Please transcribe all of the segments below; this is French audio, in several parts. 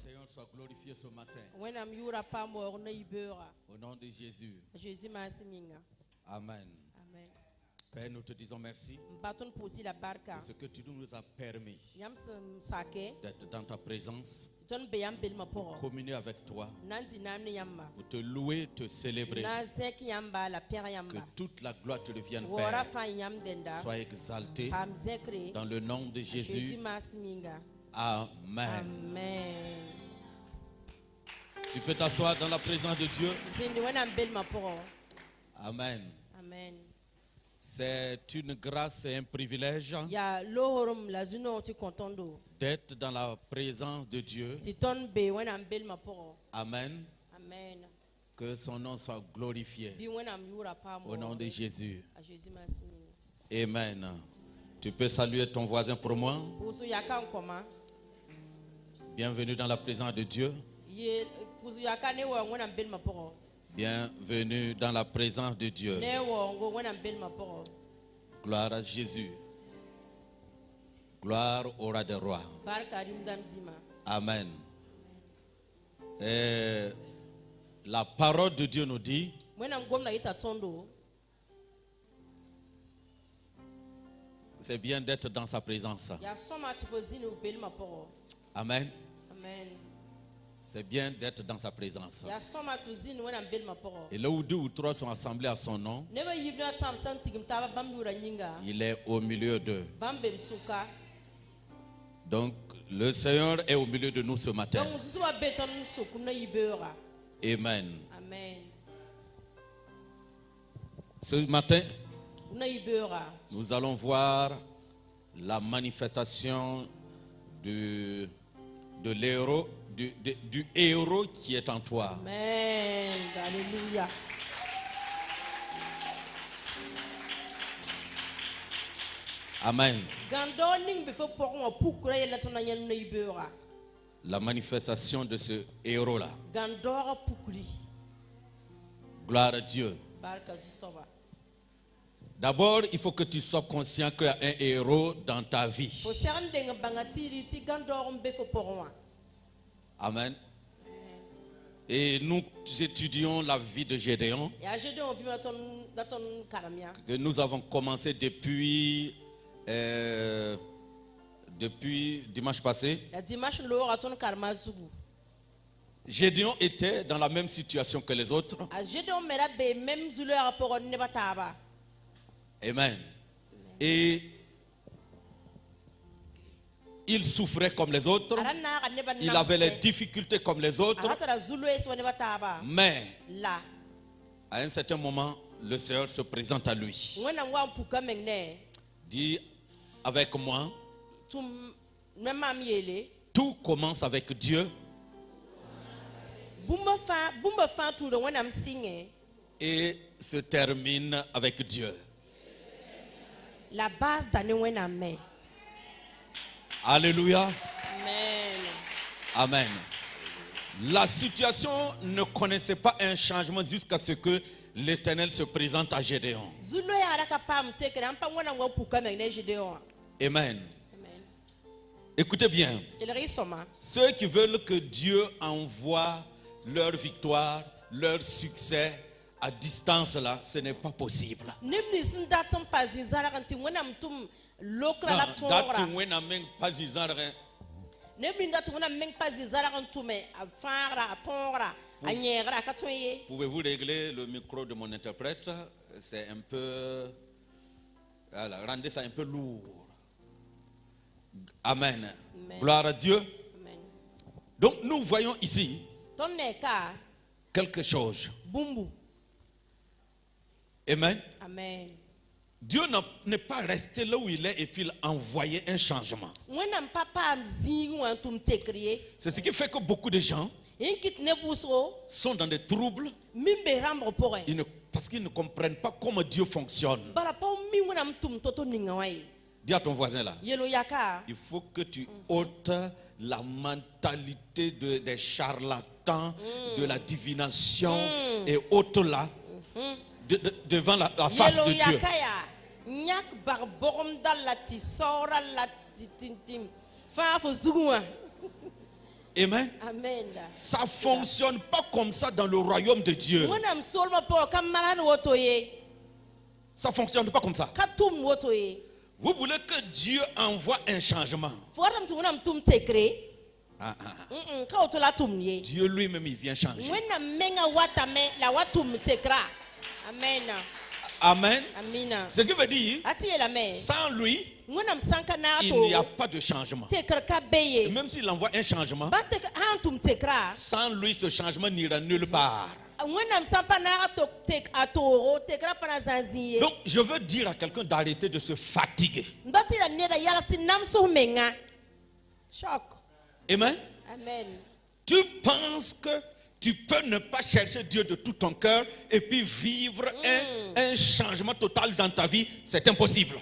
Seigneur soit glorifié ce matin. When I'm yura pamor na ibera. Au nom de Jésus. Jésus masiminga. Amen. Amen. Père, nous te disons merci Baton posi la barka. de ce que tu nous as permis Yam sake. d'être dans ta présence, Ton beyam belma poro. communier avec toi, Nanti namne yamba. pour te louer, te célébrer. Na zek yamba la père Que yamba. toute la gloire te revienne, Wora Père. fa yam denda. Sois exalté Pam zekre. dans le nom de Jésus Jésus. masiminga. Amen. Amen. Tu peux t'asseoir dans la présence de Dieu. Zindi when I'm belma poro. Amen. Amen. C'est une grâce et un privilège Ya lohorum la zuno ti kontondo. d'être dans la présence de Dieu. Ti ton be when I'm belma poro. Amen. Amen. Que son nom soit glorifié. Bi when I'm yura pamor. Au nom de Jésus. A Jésus masiminga. Amen. Tu peux saluer ton voisin pour moi. Pusu yaka nkoma. Bienvenue dans la présence de Dieu. Ye pusu yaka ne wo when I'm belma poro. Bienvenue dans la présence de Dieu. Ne wo ngo when I'm belma poro. Gloire à Jésus. Gloire au roi des rois. Barka rimdam dima. Amen. Et la parole de Dieu nous dit, When I'm gomna ita tondo. c'est bien d'être dans sa présence. Ya soma tifozini u belma poro. Amen. Amen. C'est bien d'être dans sa présence. Ya soma tuzini when I'm belma poro. Et là où deux ou trois sont assemblés à son nom, Never yibna tam santigim taba bam yura nyinga. il est au milieu d'eux. Bam bem suka. Donc, le Seigneur est au milieu de nous ce matin. Donc susu wa beton sokuna yibera. Amen. Amen. Ce matin, Una yibera. nous allons voir la manifestation de l'héros, du héros qui est en toi. Amen. Alléluia. Amen. Gandoning before poron pukura yela tona yan na yibera. La manifestation de ce héros-là. Gandora pukuri. Gloire à Dieu. Barka zusoba. D'abord, il faut que tu sois conscient qu'il y a un héros dans ta vie. Fo serande nga bangatiri ti gandorum befo poron. Amen. Et nous étudions la vie de Gédéon, Ya jede on vima daton karamia. que nous avons commencé depuis dimanche passé. La dimanche lo raton karma zugu. Gédéon était dans la même situation que les autres. A jede on mera be même zulu rapport ne bataba. Amen. Et il souffrait comme les autres. Il avait les difficultés comme les autres. Mais La. à un certain moment, le Seigneur se présente à lui. Ngwana ngwa mpuka mengne. Dit avec moi, Tum mema miele. tout commence avec Dieu Bumba fa tu de ngwana msinge. et se termine avec Dieu. La base d'année ngwana me. Alléluia. Amen. Amen. La situation ne connaissait pas un changement jusqu'à ce que l'Éternel se présente à Gédéon. Zulu ya raka pam te kra mpa ngwana ngwa mpuka mengne Gédéon. Amen. Amen. Écoutez bien. Il risoma. Ceux qui veulent que Dieu envoie leur victoire, leur succès à distance là, ce n'est pas possible. Nimni sin datum pazizara kanti ngwana mtum lokra la tongra. Pouvez-vous régler le micro de mon interprète? C'est un peu... Voilà, rendez ça un peu lourd. Amen. Amen. Gloire à Dieu. Amen. Donc nous voyons ici Toneka quelque chose. bumbu. Amen. Amen. Dieu n'est pas resté là où il est et puis il a envoyé un changement. C'est ce qui fait que beaucoup de gens sont dans des troubles parce qu'ils ne comprennent pas comment Dieu fonctionne. Dis à ton voisin là, il faut que tu ôtes la mentalité des charlatans, de la divination et autres là devant la face de Dieu. Nyak barborum dalati sora lati tintim fa fo zugwa Amen. Amen. Ça ne fonctionne pas comme ça dans le royaume de Dieu. Ça ne fonctionne pas comme ça. Vous voulez que Dieu envoie un changement. Dieu lui-même, il vient changer. Amen. Ce qui veut dire, sans lui, il n'y a pas de changement. Et même s'il envoie un changement, sans lui, ce changement n'ira nulle part. Donc, je veux dire à quelqu'un d'arrêter de se fatiguer. Amen. Amen. Tu penses que tu peux ne pas chercher Dieu de tout ton cœur et puis vivre un changement total dans ta vie, c'est impossible.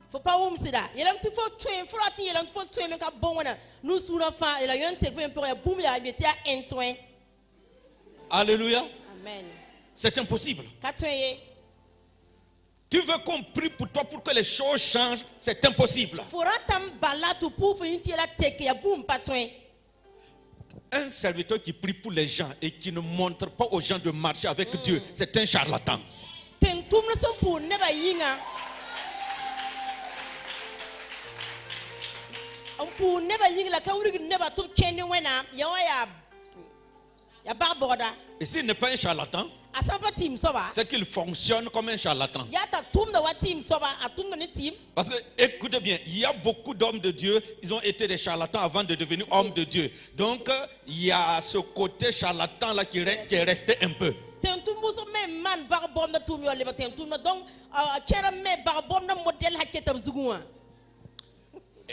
Faut pas Alléluia. Amen. C'est impossible. Tu veux qu'on prie pour toi pour que les choses changent, c'est impossible. Un serviteur qui prie pour les gens et qui ne montre pas aux gens de marcher avec Dieu, c'est un charlatan. Et s'il n'est pas un charlatan, c'est qu'il fonctionne comme un charlatan. Parce que, écoutez bien, il y a beaucoup d'hommes de Dieu, ils ont été des charlatans avant de devenir hommes de Dieu. Donc, il y a ce côté charlatan-là qui est resté un peu.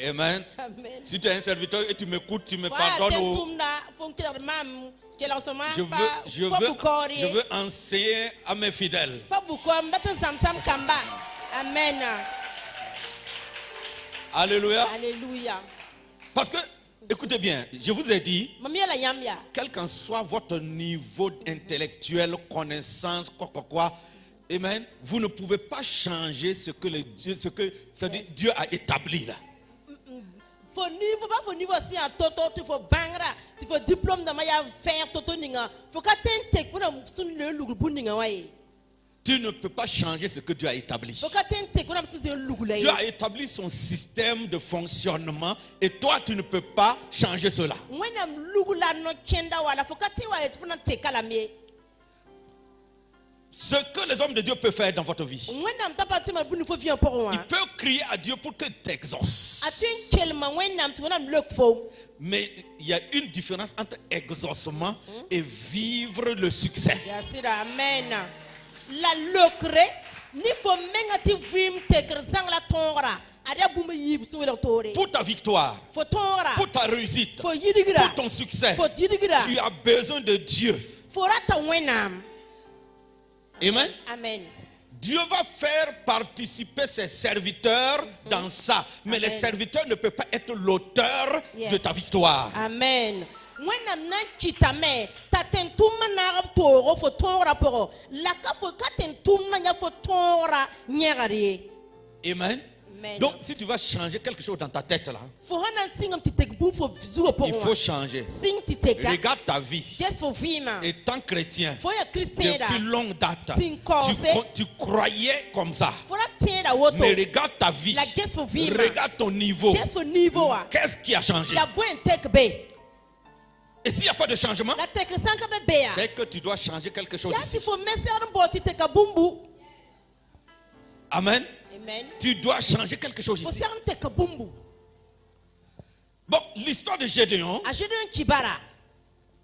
Amen. Si tu es un serviteur et tu m'écoutes, tu me pardonnes. Je veux enseigner à mes fidèles. Amen. Alléluia. Alléluia. Parce que, écoutez bien, je vous ai dit, quel qu'en soit votre niveau intellectuel, connaissance, quoi, amen, vous ne pouvez pas changer ce que Dieu a établi là. Tu ne peux pas changer ce que Dieu a établi. Dieu a établi son système de fonctionnement et toi tu ne peux pas changer cela. Ce que les hommes de Dieu peuvent faire dans votre vie, ils peuvent crier à Dieu pour qu'il t'exauce. Mais il y a une différence entre exaucement et vivre le succès. Amen. La locre, ni faut mengati vim tegrzang la tongra. Pour ta victoire, pour ta réussite, pour ton succès, tu as besoin de Dieu. Amen. Amen. Dieu va faire participer ses serviteurs dans ça. Mais les serviteurs ne peuvent pas être l'auteur de ta victoire. Amen. Amen. Donc, si tu vas changer quelque chose dans ta tête là, il faut changer. Regarde ta vie. Étant chrétien, depuis longue date, tu croyais comme ça. Mais regarde ta vie. Regarde ton niveau. Qu'est-ce qui a changé? Et s'il n'y a pas de changement, c'est que tu dois changer quelque chose ici. Amen. Amen. Tu dois changer quelque chose ici. Bon, l'histoire de Gédéon,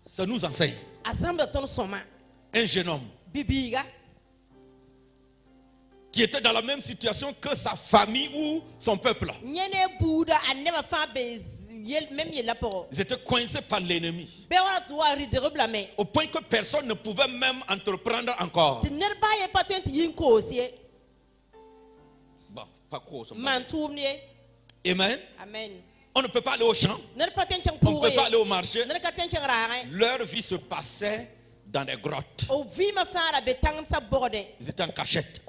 ça nous enseigne. Un jeune homme qui était dans la même situation que sa famille ou son peuple. Ils étaient coincés par l'ennemi. Au point que personne ne pouvait même entreprendre encore. Pas quoi, Amen. Amen. On ne peut pas aller au champ. On ne peut pas aller au marché. Leur vie se passait dans des grottes. Ils étaient en cachette.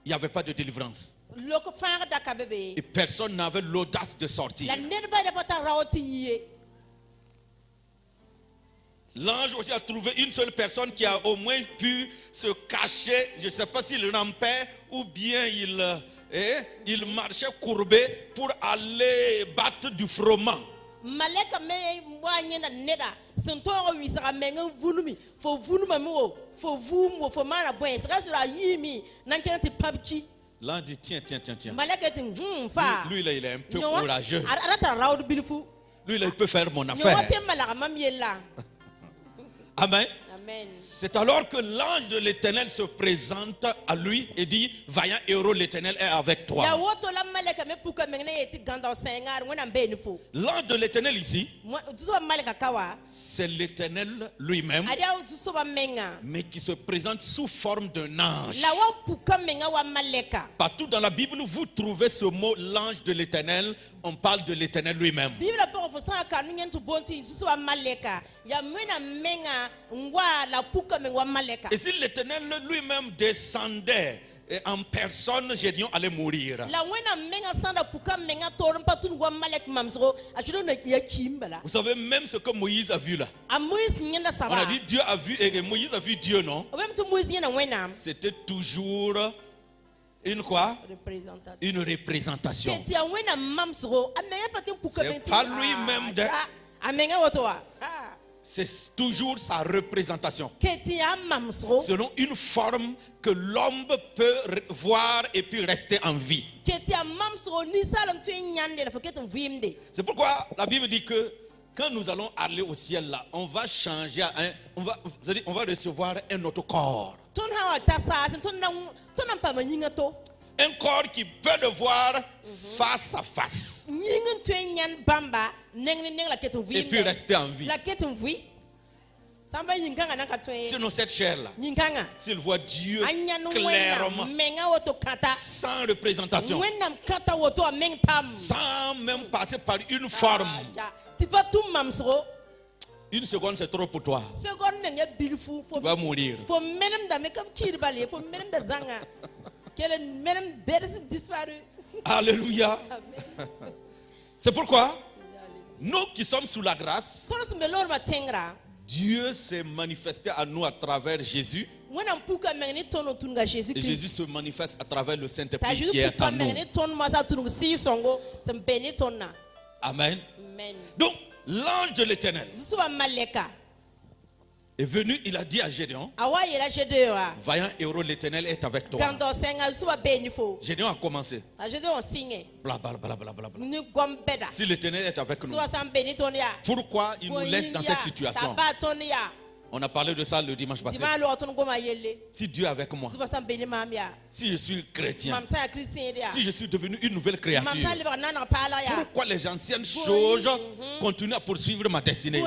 il n'y avait pas de délivrance. Loko fara da ka bebe. Et personne n'avait l'audace de sortir. La nerba da pata rawti ye. L'ange aussi a trouvé une seule personne qui a au moins pu se cacher. Je ne sais pas s'il rampait ou bien il marchait courbé pour aller battre du froment. Maleka me mwanye na neda sentoro wisara menga vunumi fo vunuma mo fo vumo fo mana bwen sera sura yimi nankenti pabchi. L'ange dit tiens. Maleka dit fa. Lui là il est un peu courageux. Lui là il peut faire mon affaire. Amen. C'est alors que l'ange de l'Éternel se présente à lui et dit, vaillant héros, l'Éternel est avec toi. L'ange de l'Éternel ici, c'est l'Éternel lui-même, mais qui se présente sous forme d'un ange. Partout dans la Bible, vous trouvez ce mot, l'ange de l'Éternel, on parle de l'Éternel lui-même. Et si l'Éternel lui-même descendait en personne, Gédéon allait mourir. Vous savez même ce que Moïse a vu là. On a dit Dieu a vu et Moïse a vu Dieu, non? C'était toujours une quoi? Une représentation. C'est pas lui-même de... C'est toujours sa représentation. Selon une forme que l'homme peut voir et puis rester en vie. C'est pourquoi la Bible dit que quand nous allons aller au ciel là, on va changer, on va recevoir un autre corps. Un corps qui peut le voir face à face. Et puis rester en vie. Sinon cette chair-là, s'il voit Dieu clairement, sans représentation, sans même passer par une forme, une seconde c'est trop pour toi. Tu vas mourir. Alléluia. C'est pourquoi nous qui sommes sous la grâce, Dieu s'est manifesté à nous à travers Jésus. Et Jésus se manifeste à travers le Saint-Esprit qui est en nous. Amen. Donc, l'ange de l'Éternel est venu, il a dit à Gédéon, vaillant héros, l'Éternel est avec toi. Gédéon a commencé. Bla, bla, bla, bla, bla, bla. Si l'Éternel est avec nous, pourquoi il nous laisse dans cette situation? On a parlé de ça le dimanche passé. Si Dieu est avec moi, si je suis chrétien, si je suis devenu une nouvelle créature, pourquoi les anciennes choses continuent à poursuivre ma destinée?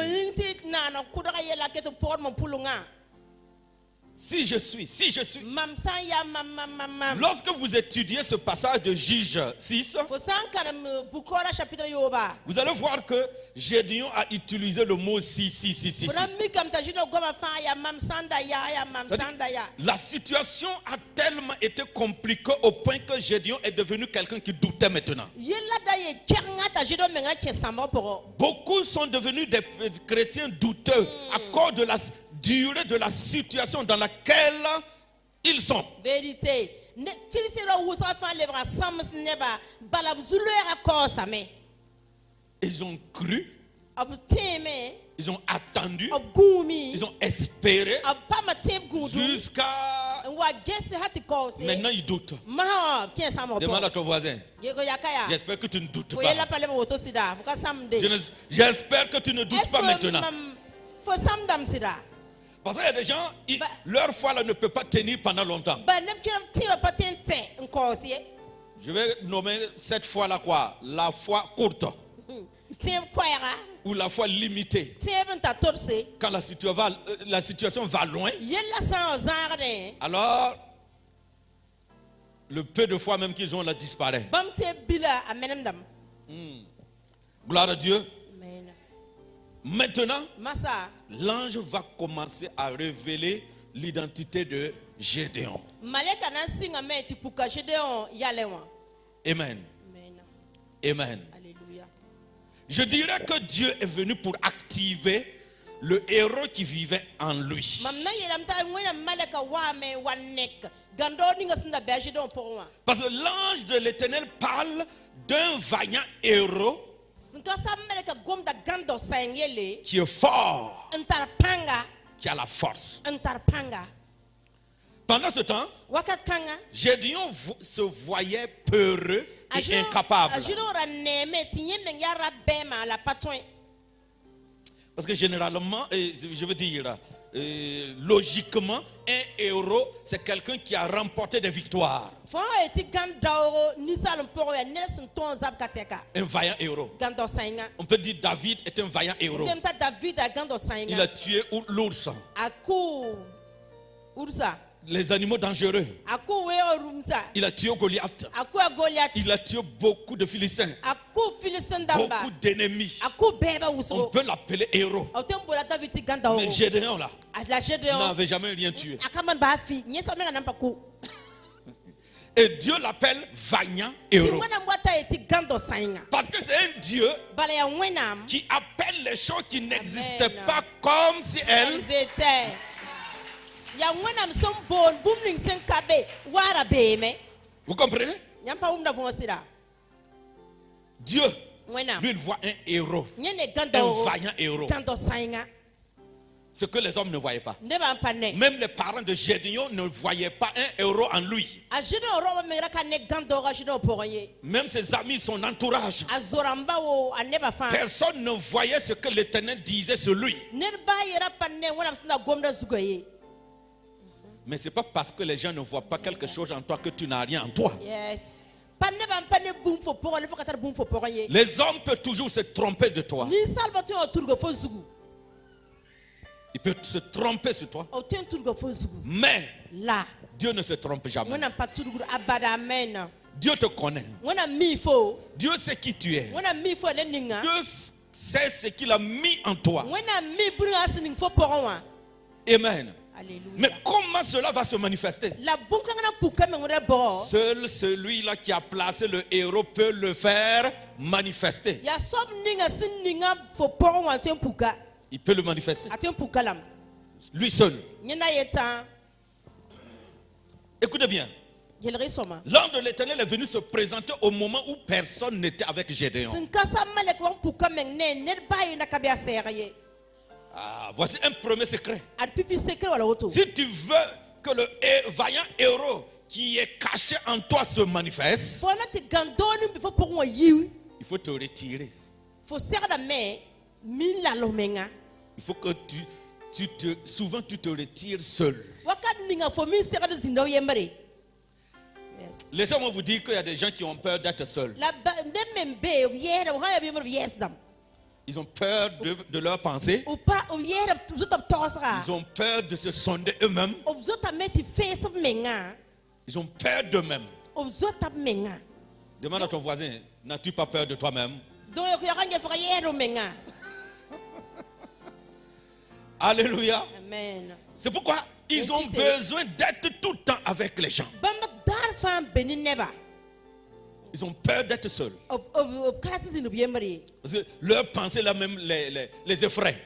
Si je suis. Lorsque vous étudiez ce passage de Juge 6, vous allez voir que Gédéon a utilisé le mot si. La situation a tellement été compliquée au point que Gédéon est devenu quelqu'un qui doutait maintenant. Beaucoup sont devenus des chrétiens douteux à cause de la durée de la situation dans laquelle ils sont. Vérité. Ils ont cru. Ils ont attendu. Ils ont espéré. Jusqu'à maintenant ils doutent. Demande à ton voisin. J'espère que tu ne doutes pas. J'espère que tu ne doutes pas maintenant. Parce qu'il y a des gens, leur foi là, ne peut pas tenir pendant longtemps. Je vais nommer cette foi-là quoi? La foi courte. Ou la foi limitée. Quand la situation va loin, alors le peu de foi même qu'ils ont là disparaît. Gloire à Dieu. Maintenant, l'ange va commencer à révéler l'identité de Gédéon. Amen. Amen. Alléluia. Je dirais que Dieu est venu pour activer le héros qui vivait en lui. Parce que l'ange de l'Éternel parle d'un vaillant héros qui est fort, qui a la force. Pendant ce temps, Gédéon se voyait peureux et incapable. Parce que généralement, je veux dire, logiquement, un héros, c'est quelqu'un qui a remporté des victoires. Un vaillant héros. On peut dire David est un vaillant héros. Il a tué l'ours. Les animaux dangereux. Il a tué Goliath. Il a tué beaucoup de Philistins. Beaucoup d'ennemis. On peut l'appeler héros. Mais Gédéon là n'avait jamais rien tué. Et Dieu l'appelle vaillant héros. Parce que c'est un Dieu qui appelle les choses qui n'existaient pas comme si elles étaient. Vous comprenez? Dieu, lui, il voit un héros, un vaillant héros. Ce que les hommes ne voyaient pas. Même les parents de Gédéon ne voyaient pas un héros en lui. Même ses amis, son entourage. Personne ne voyait ce que l'Éternel disait sur lui. Mais ce n'est pas parce que les gens ne voient pas quelque chose en toi que tu n'as rien en toi. Yes. Les hommes peuvent toujours se tromper de toi. Ils peuvent se tromper sur toi. Mais Dieu ne se trompe jamais. Dieu te connaît. Dieu sait qui tu es. Dieu sait ce qu'il a mis en toi. Amen. Alléluia. Mais comment cela va se manifester? Seul celui-là qui a placé le héros peut le faire manifester. Il peut le manifester. Lui seul. Écoutez bien. L'ange de l'Éternel est venu se présenter au moment où personne n'était avec Gédéon. Ah, voici un premier secret. Si tu veux que le vaillant héros qui est caché en toi se manifeste, il faut te retirer. Il faut que souvent tu te retires seul. Laissez-moi vous dire qu'il y a des gens qui ont peur d'être seuls. Ils ont peur de leurs pensées. Ils ont peur de se sonder eux-mêmes. Ils ont peur d'eux-mêmes. Demande à ton voisin, n'as-tu pas peur de toi-même? Alléluia. Amen. C'est pourquoi ils ont besoin d'être tout le temps avec les gens. Ils ont peur d'être seuls. Parce que leurs pensées là même les effraient.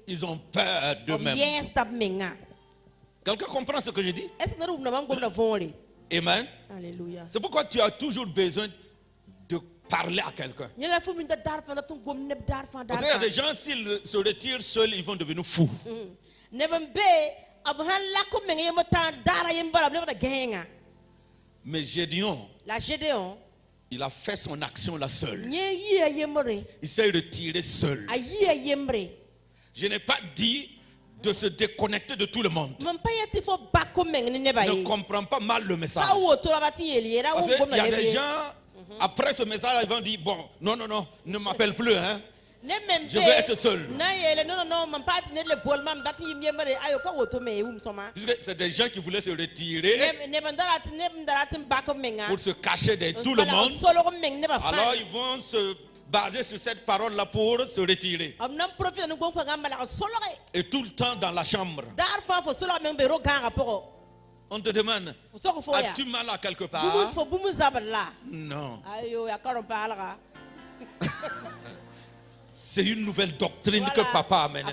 Ils ont peur d'eux-mêmes. Quelqu'un comprend ce que je dis? Amen. Alléluia. C'est pourquoi tu as toujours besoin de parler à quelqu'un. Parce qu'il y a des gens, s'ils se retirent seuls, ils vont devenir fous. Mais Gédéon, il a fait son action là seul. Il s'est retiré seul. Je n'ai pas dit de se déconnecter de tout le monde. Ne comprends pas mal le message. Parce qu'il y a des gens, après ce message, ils vont dire, bon, non, ne m'appelle plus, hein. Je veux être seul. C'est des gens qui voulaient se retirer pour se cacher de tout le monde. Alors ils vont se baser sur cette parole-là pour se retirer. Et tout le temps dans la chambre. On te demande, as-tu mal à quelque part? Non. C'est une nouvelle doctrine que papa a amenée.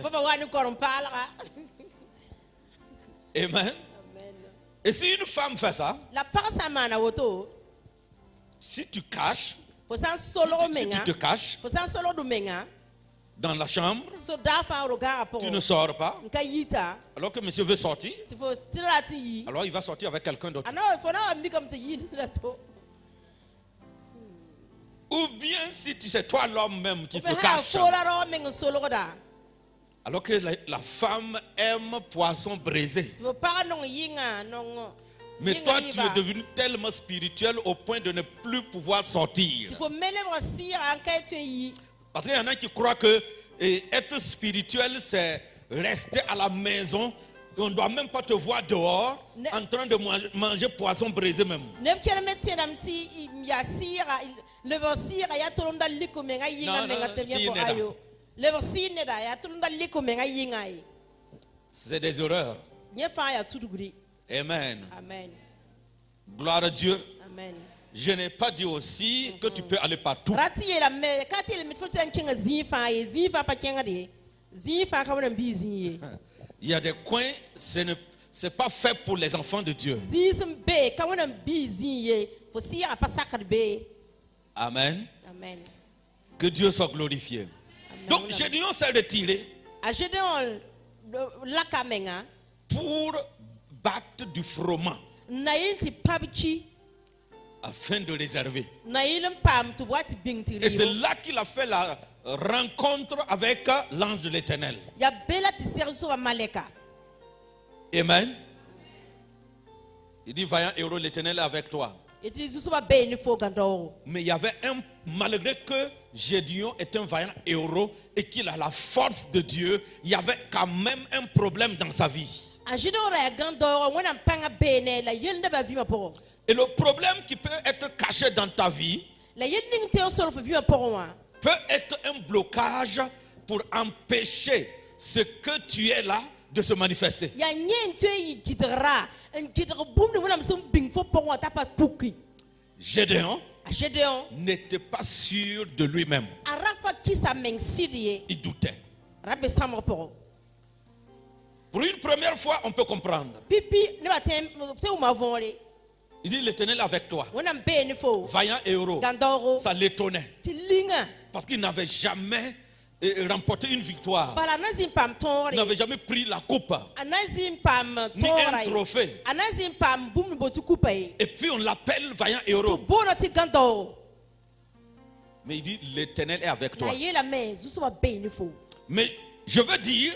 Amen. Et si une femme fait ça, si tu caches, si tu te caches dans la chambre, tu ne sors pas, alors que monsieur veut sortir, alors il va sortir avec quelqu'un d'autre. Ou bien si tu sais toi l'homme même qui se cache, alors que la femme aime poisson braisé. Mais toi, tu es devenu tellement spirituel au point de ne plus pouvoir sortir. Parce qu'il y en a qui croient que être spirituel, c'est rester à la maison. On ne doit même pas te voir dehors en train de manger poisson braisé même. C'est des erreurs. Amen. Amen. Gloire à Dieu. Amen. Je n'ai pas dit aussi que tu peux aller partout. Il y a des coins, ce n'est pas fait pour les enfants de Dieu. Amen. Amen. Que Dieu soit glorifié. Amen. Donc Gédéon s'est retiré pour battre du froment afin de réserver. Et c'est là qu'il a fait la rencontre avec l'ange de l'Éternel. Amen. Il dit, vaillant héros, l'Éternel est avec toi. Mais il y avait malgré que Gédéon est un vaillant héros et qu'il a la force de Dieu, il y avait quand même un problème dans sa vie. Et le problème qui peut être caché dans ta vie peut être un blocage pour empêcher ce que tu es là de se manifester. Gédéon n'était pas sûr de lui-même. Il doutait. Pour une première fois, on peut comprendre. Il dit, l'Éternel est avec toi. Vaillant héros. Ça l'étonnait. Parce qu'il n'avait jamais remporté une victoire. Il n'avait jamais pris la coupe. Ni un trophée. Et puis on l'appelle vaillant héros. Mais il dit, l'Éternel est avec toi. Mais je veux dire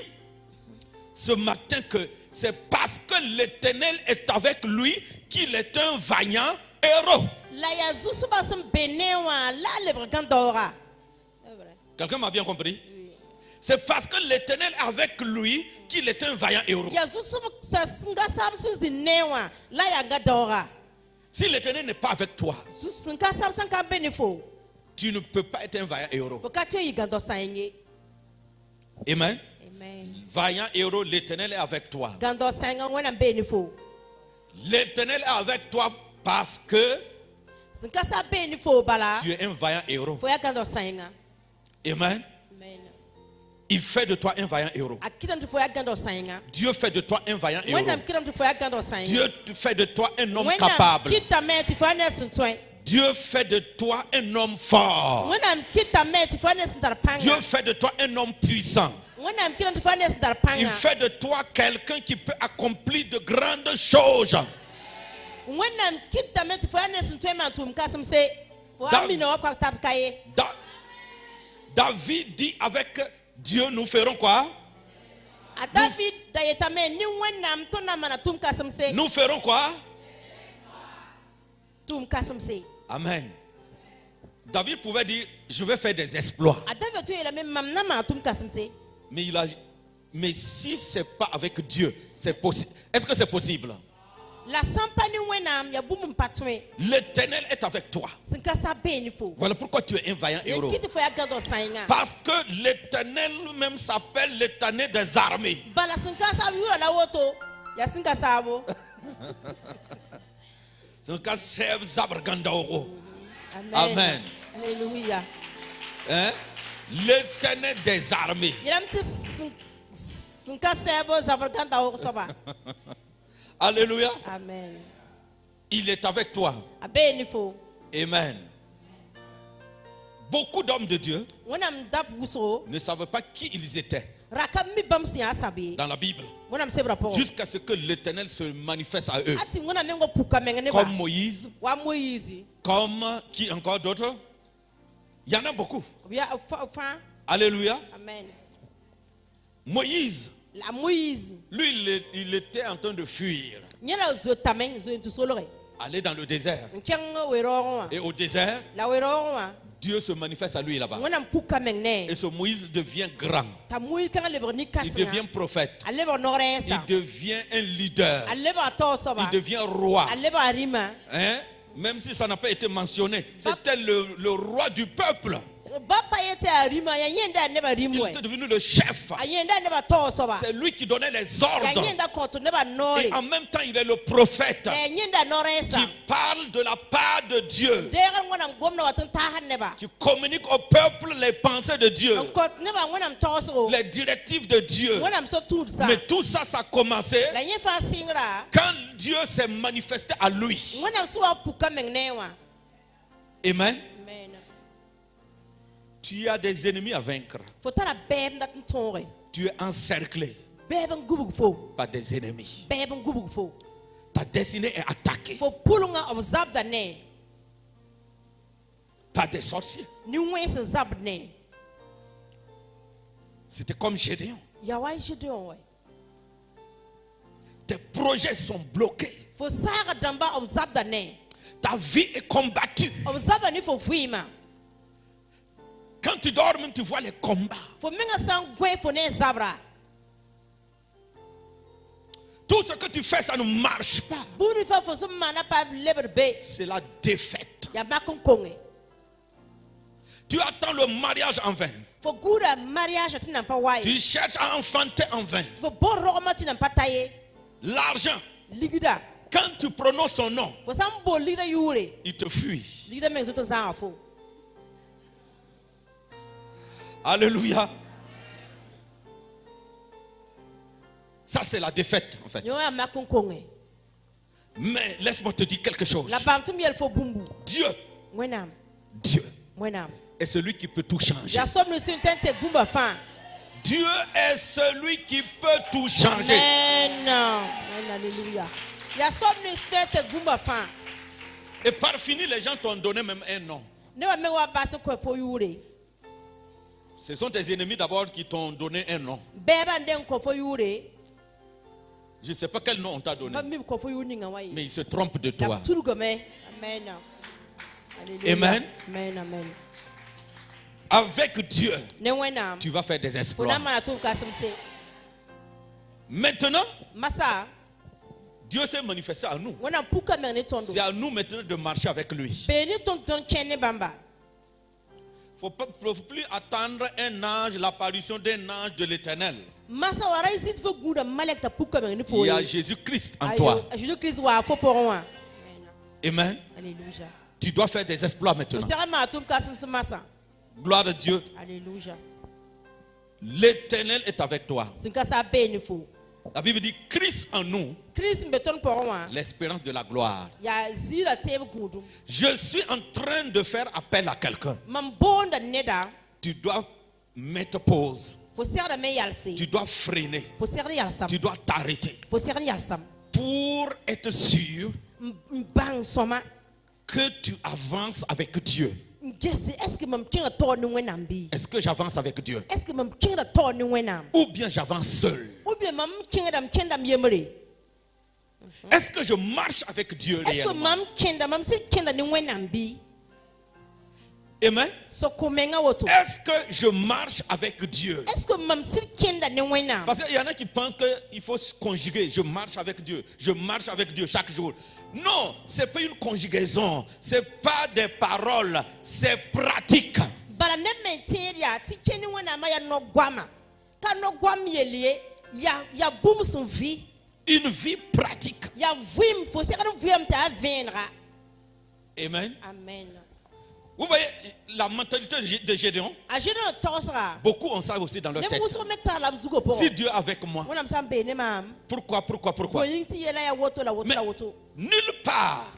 ce matin que c'est parce que l'Éternel est avec lui qu'il est un vaillant héros. Quelqu'un m'a bien compris? C'est parce que l'Éternel est avec lui qu'il est un vaillant héros. Si l'Éternel n'est pas avec toi, tu ne peux pas être un vaillant héros. Amen. Vaillant héros, l'Éternel est avec toi. L'Éternel est avec toi parce que tu es un vaillant héros. Amen. Il fait de toi un vaillant héros. Dieu fait de toi un vaillant héros. Dieu fait de toi un homme capable. Dieu fait de toi un homme fort. Dieu fait de toi un homme puissant. Il fait de toi quelqu'un qui peut accomplir de grandes choses. David dit avec Dieu, nous ferons quoi? Nous ferons quoi? Amen. David pouvait dire, je vais faire des exploits. Mais si ce n'est pas avec Dieu, c'est possible. Est-ce que c'est possible? L'Éternel est avec toi. Voilà pourquoi tu es un vaillant héros. Parce que l'Éternel même s'appelle l'Éternel des armées. Amen. Alléluia. Hein? L'Éternel des armées. Alléluia. Amen. Il est avec toi. Amen. Beaucoup d'hommes de Dieu ne savaient pas qui ils étaient dans la Bible, jusqu'à ce que l'Éternel se manifeste à eux. Comme Moïse, comme qui encore d'autres? Il y en a beaucoup. Alléluia. Amen. Moïse, lui, il était en train de fuir. Aller dans le désert. Et au désert, Dieu se manifeste à lui là-bas. Et ce Moïse devient grand. Il devient prophète. Il devient un leader. Il devient roi. Hein? Même si ça n'a pas été mentionné, c'était le roi du peuple. Il était devenu le chef. C'est lui qui donnait les ordres. Et en même temps, il est le prophète qui parle de la part de Dieu, qui communique au peuple les pensées de Dieu, les directives de Dieu. Mais tout ça, ça a commencé quand Dieu s'est manifesté à lui. Amen. Tu as des ennemis à vaincre. Tu es encerclé par des ennemis. Ta destinée est attaquée par des sorciers. C'était comme Gédéon. Tes projets sont bloqués. Ta vie est combattue. Quand tu dors, même tu vois les combats. Tout ce que tu fais, ça ne marche pas. C'est la défaite. Tu attends le mariage en vain. Tu cherches à enfanter en vain. L'argent, quand tu prononces son nom, il te fuit. Alléluia. Ça, c'est la défaite, en fait. Mais laisse-moi te dire quelque chose. Dieu est celui qui peut tout changer. Dieu est celui qui peut tout changer. Alléluia. Et par finir, les gens t'ont donné même un nom. Ce sont tes ennemis d'abord qui t'ont donné un nom. Je ne sais pas quel nom on t'a donné, mais ils se trompent de toi. Amen. Amen. Avec Dieu, tu vas faire des exploits. Maintenant, Dieu s'est manifesté à nous. C'est à nous maintenant de marcher avec lui. Il ne faut plus attendre un ange, l'apparition d'un ange de l'Éternel. Il y a Jésus-Christ en toi. Amen. Alléluia. Tu dois faire des exploits maintenant. Gloire à Dieu. Alléluia. L'Éternel est avec toi. La Bible dit Christ en nous, l'espérance de la gloire. Je suis en train de faire appel à quelqu'un. Tu dois mettre pause. Tu dois freiner. Tu dois t'arrêter pour être sûr que tu avances avec Dieu. Est-ce que j'avance avec Dieu? Ou bien j'avance seul? Est-ce que je marche avec Dieu réellement? Amen. Est-ce que je marche avec Dieu? Parce qu'il y en a qui pensent qu'il faut se conjuguer. Je marche avec Dieu. Je marche avec Dieu chaque jour. Non, ce n'est pas une conjugaison. Ce n'est pas des paroles. C'est pratique. Une vie pratique. Amen. Amen. Vous voyez la mentalité de Gédéon? Beaucoup ont ça aussi dans leur tête. Si Dieu est avec moi, pourquoi? Mais nulle part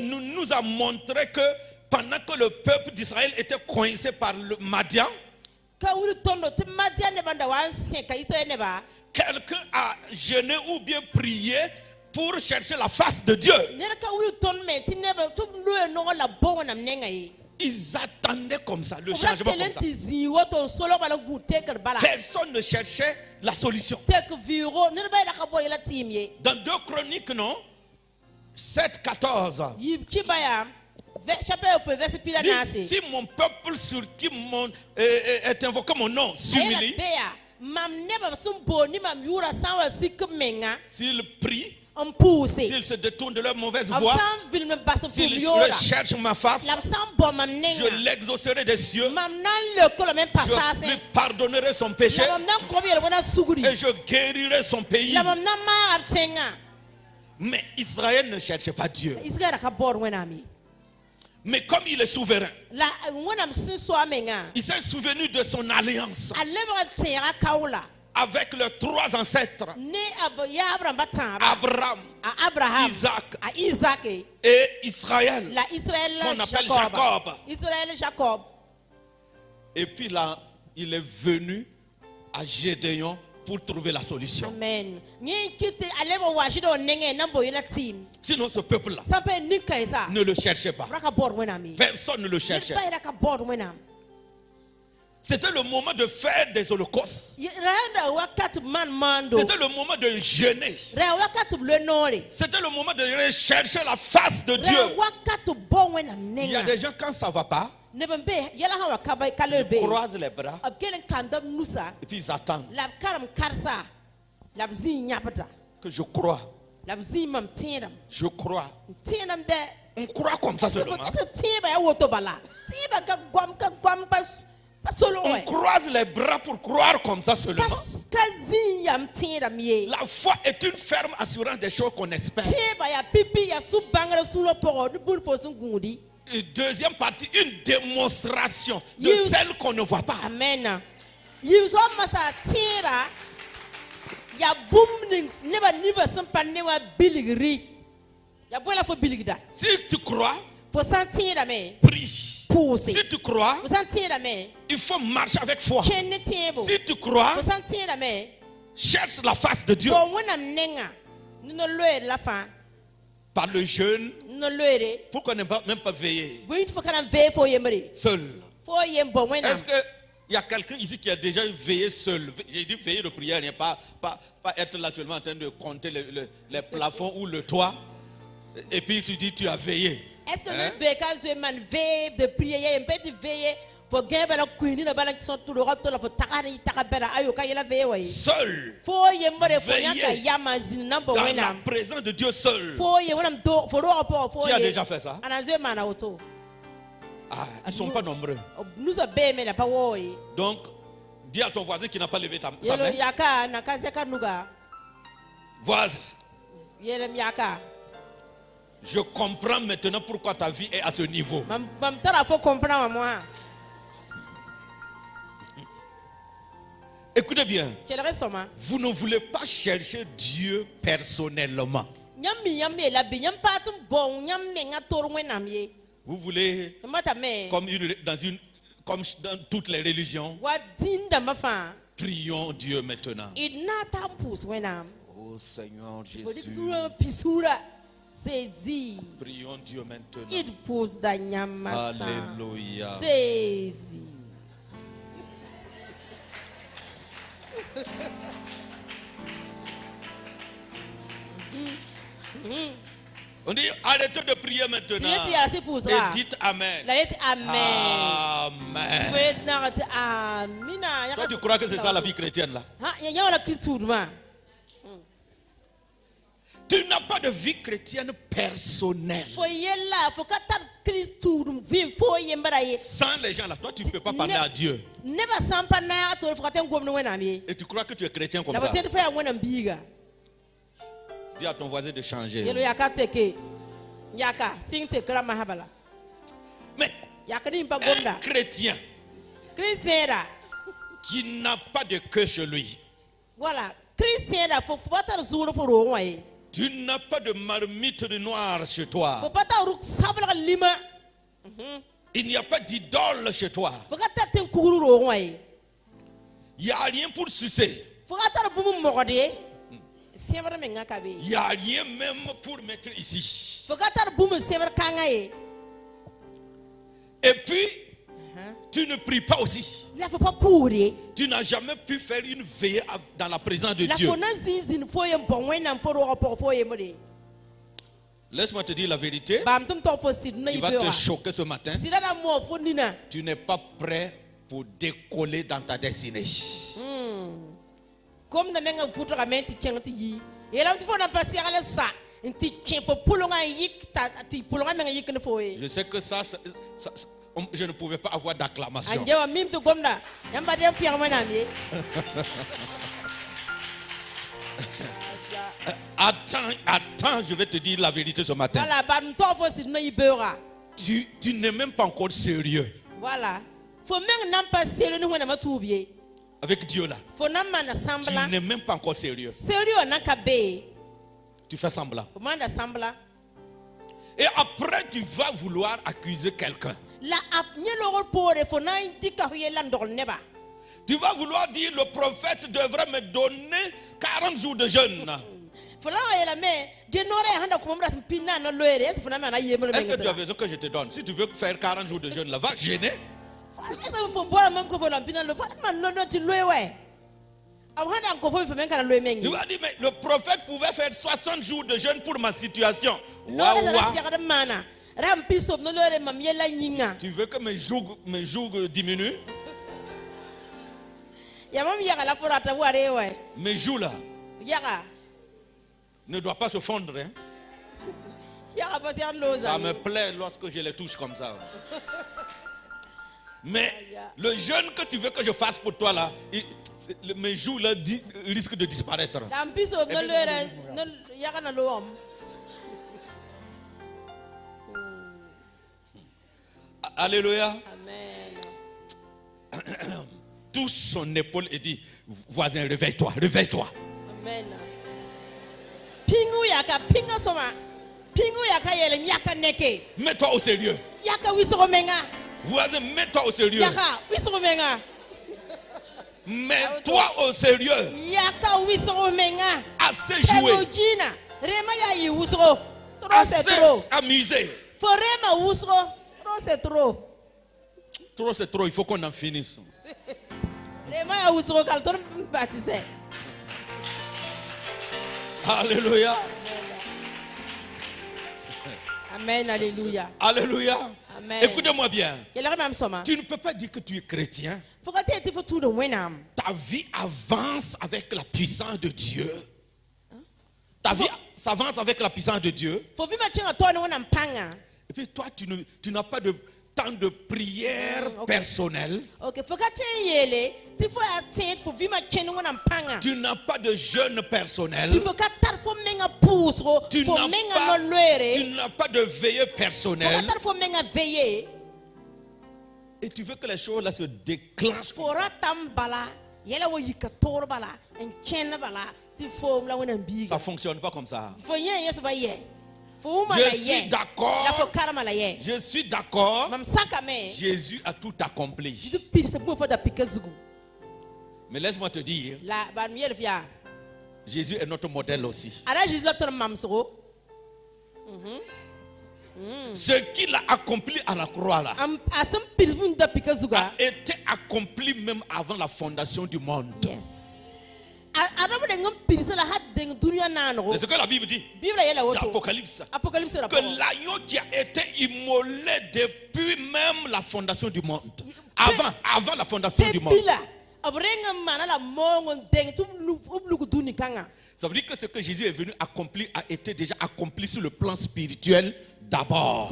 nous a montré que pendant que le peuple d'Israël était coincé par le Madian, quelqu'un a jeûné ou bien prié pour chercher la face de Dieu. Ils attendaient comme ça, le changement comme ça. Personne ne cherchait la solution. Dans 2 Chroniques, non? 7-14. Si mon peuple sur qui est invoqué mon nom s'humilie, s'il prie, s'ils se détournent de leur mauvaise voie, s'ils cherchent ma face, je l'exaucerai des cieux, je lui pardonnerai son péché et je guérirai son pays. Mais Israël ne cherchait pas Dieu. Mais comme il est souverain, il s'est souvenu de son alliance avec leurs 3 ancêtres, Abraham, Isaac et Israël, qu'on appelle Jacob. Et puis là, il est venu à Gédéon pour trouver la solution. Amen. Sinon, ce peuple-là ne le cherchait pas. Personne ne le cherchait. C'était le moment de faire des holocaustes. C'était le moment de jeûner. C'était le moment de rechercher la face de Dieu. Il y a des gens, quand ça ne va pas, ils croisent les bras et puis ils attendent que je crois. Je crois. On croit comme ça seulement. On croise les bras pour croire comme ça seulement. La foi est une ferme assurance des choses qu'on espère. Et deuxième partie, une démonstration de celle qu'on ne voit pas. Amen. Si tu crois, prie. Si tu crois, il faut marcher avec foi. Si tu crois, cherche la face de Dieu. Par le jeûne, pourquoi ne pas même pas veiller seul? Est-ce qu'il y a quelqu'un ici qui a déjà veillé seul? J'ai dit veiller de prière, pas être là seulement en train de compter les plafonds ou le toit. Et puis tu dis tu as veillé. Est-ce que le bécage de prier, seul, veiller dans la présence de Dieu seul. Tu as déjà fait ça? Ah, ils ne sont pas nombreux. Donc, dis à ton voisin qui n'a pas levé sa main. Voisin, je comprends maintenant pourquoi ta vie est à ce niveau. Écoutez bien. Vous ne voulez pas chercher Dieu personnellement. Vous voulez, comme dans toutes les religions, prions Dieu maintenant. Oh Seigneur Jésus. Saisis. Prions Dieu maintenant. Il pousse d'Anyamasa. Alléluia. Saisis. On dit arrêtez de prier maintenant. Et dites Amen. Amen. Toi, tu crois que c'est ça la vie chrétienne là? Tu n'as pas de vie chrétienne personnelle. Sans les gens là, toi tu ne peux pas parler à Dieu. Et tu crois que tu es chrétien comme ça? Dis à ton voisin de changer. Mais un chrétien qui n'a pas de cœur chez lui, tu n'as pas de marmite de noir chez toi, il n'y a pas d'idole chez toi, il n'y a rien pour sucer, il n'y a rien même pour mettre ici. Et puis, tu ne pries pas aussi. Tu n'as jamais pu faire une veillée dans la présence de Dieu. Laisse-moi te dire la vérité. Il va te choquer ce matin. Tu n'es pas prêt pour décoller dans ta destinée. Je sais que ça je ne pouvais pas avoir d'acclamation. Attends, je vais te dire la vérité ce matin. Tu n'es même pas encore sérieux. Voilà. Avec Dieu là. Tu n'es même pas encore sérieux. Tu fais semblant. Et après, tu vas vouloir accuser quelqu'un. Tu vas vouloir dire le prophète devrait me donner 40 jours de jeûne. Est-ce que tu as besoin que je te donne? Si tu veux faire 40 jours de jeûne, là, va jeûner. Tu vas dire, mais le prophète pouvait faire 60 jours de jeûne pour ma situation. Tu veux que mes jours diminuent? Mes joues là ne doivent pas se fondre. Hein? Ça me plaît lorsque je les touche comme ça. Mais le jeûne que tu veux que je fasse pour toi là, mes joues là risquent de disparaître. Alléluia. Amen. Touche son épaule et dit, voisin, réveille-toi, réveille-toi. Amen. Mets-toi au sérieux. Voisin, mets-toi au sérieux. Mets-toi au sérieux. Assez joué. Assez amusé. Trop c'est trop, il faut qu'on en finisse. Alléluia. Amen, alléluia. Alléluia. Amen. Écoutez-moi bien. Tu ne peux pas dire que tu es chrétien. Ta vie avance avec la puissance de Dieu. Ta vie s'avance avec la puissance de Dieu. Et puis toi, tu n'as pas de temps de prière personnelle. Tu n'as pas de jeûne personnel. Tu n'as pas de veillée personnelle. Et tu veux que les choses là se déclenchent. Ça ne fonctionne pas comme ça. Je suis d'accord. Je suis d'accord. Jésus a tout accompli. Mais laisse-moi te dire, Jésus est notre modèle aussi. Ce qu'il a accompli à la croix là a été accompli même avant la fondation du monde. Yes. C'est ce que la Bible dit. L'Apocalypse. Que l'agneau qui a été immolé depuis même la fondation du monde. Avant la fondation du monde. Ça veut dire que ce que Jésus est venu accomplir a été déjà accompli sur le plan spirituel d'abord.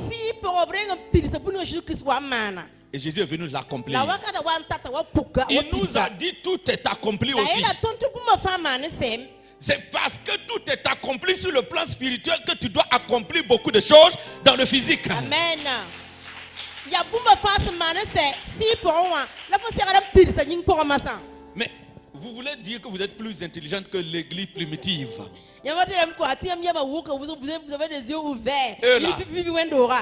Et Jésus est venu l'accomplir. Il nous a dit tout est accompli aussi. C'est parce que tout est accompli sur le plan spirituel que tu dois accomplir beaucoup de choses dans le physique. Amen. Mais vous voulez dire que vous êtes plus intelligente que l'église primitive. Vous avez des yeux ouverts.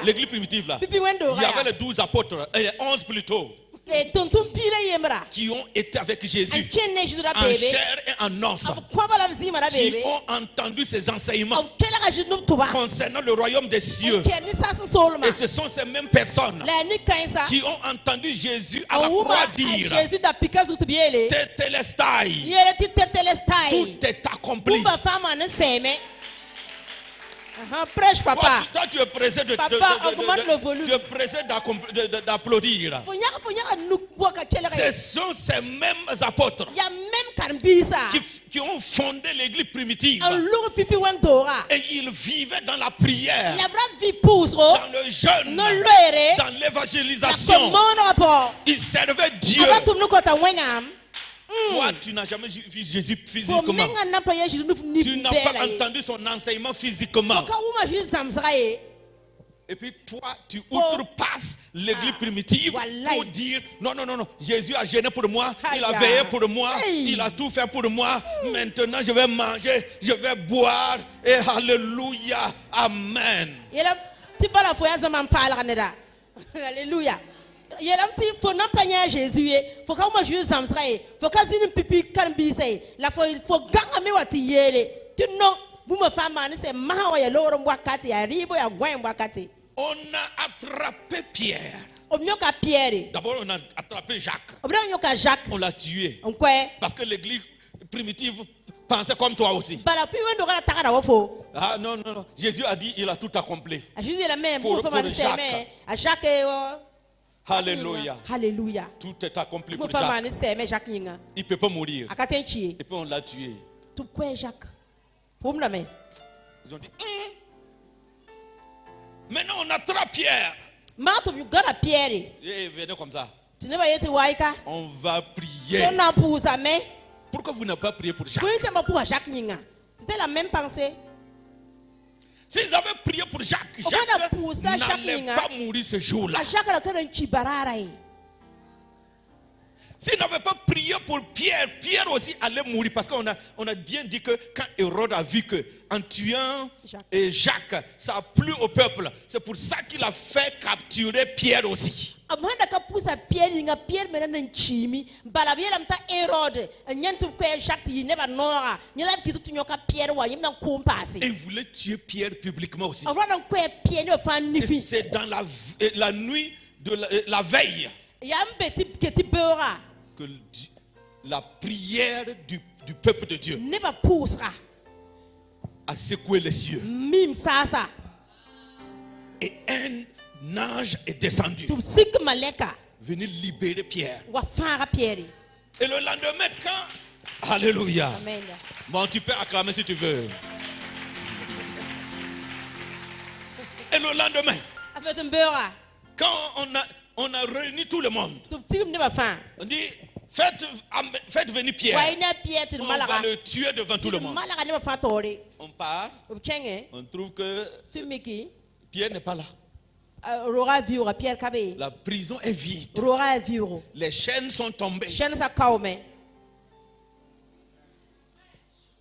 L'église primitive là. Il y avait les 12 apôtres, et les 11 plutôt, qui ont été avec Jésus en chair et en os, qui ont entendu ses enseignements concernant le royaume des cieux. Et ce sont ces mêmes personnes qui ont entendu Jésus à la croix dire Tetelestai, tout est accompli. Prêche, papa. Toi, tu es pressé d'applaudir. Ce sont ces mêmes apôtres qui ont fondé l'église primitive. Et ils vivaient dans la prière, dans le jeûne, dans l'évangélisation. Ils servaient Dieu. Toi, tu n'as jamais vu Jésus physiquement. Tu n'as pas entendu son enseignement physiquement. Et puis toi, tu outrepasses l'église primitive pour dire non, Jésus a gêné pour moi, il a veillé pour moi, il a tout fait pour moi. Maintenant, je vais manger, je vais boire. Et alléluia, amen. Alléluia. Faut non pas Jésus, faut que Jésus s'amsraye, faut que zine pipi kanbise, la faut ganga me wati yele. Tu non, vous me femme c'est mawa ya loro mwakati ya ribo ya gwen mwakati. On a attrapé Pierre. D'abord on a attrapé Jacques. Jacques. On l'a tué. Parce que l'église primitive pensait comme toi aussi. Ah non. Jésus a dit il a tout accompli. Jésus est la même pour Jacques. Alléluia. Alléluia. Tout est accompli pour Jacques. Il ne peut pas mourir. Et puis on l'a tué. Tout quoi Jacques? Ils ont dit maintenant on attrape Pierre. Et venez comme ça. On va prier. Pourquoi vous n'avez pas prié pour Jacques? C'était la même pensée. S'ils avaient prié pour Jacques, Jacques n'allait pas mourir ce jour-là. S'ils n'avaient pas prié pour Pierre, Pierre aussi allait mourir. Parce qu'on a bien dit que quand Hérode a vu qu'en tuant Jacques, ça a plu au peuple. C'est pour ça qu'il a fait capturer Pierre aussi. Et il voulait tuer Pierre publiquement aussi. Et c'est dans la nuit de la veille que la prière du peuple de Dieu a secoué les cieux. Et un ange est descendu, venu libérer Pierre. Et le lendemain, quand... Alléluia. Amen. Bon, tu peux acclamer si tu veux. Et le lendemain, quand on a réuni tout le monde, on dit faites venir Pierre. On va le tuer devant tout le monde. On part, on trouve que Pierre n'est pas là. La prison est vide. Les chaînes sont tombées.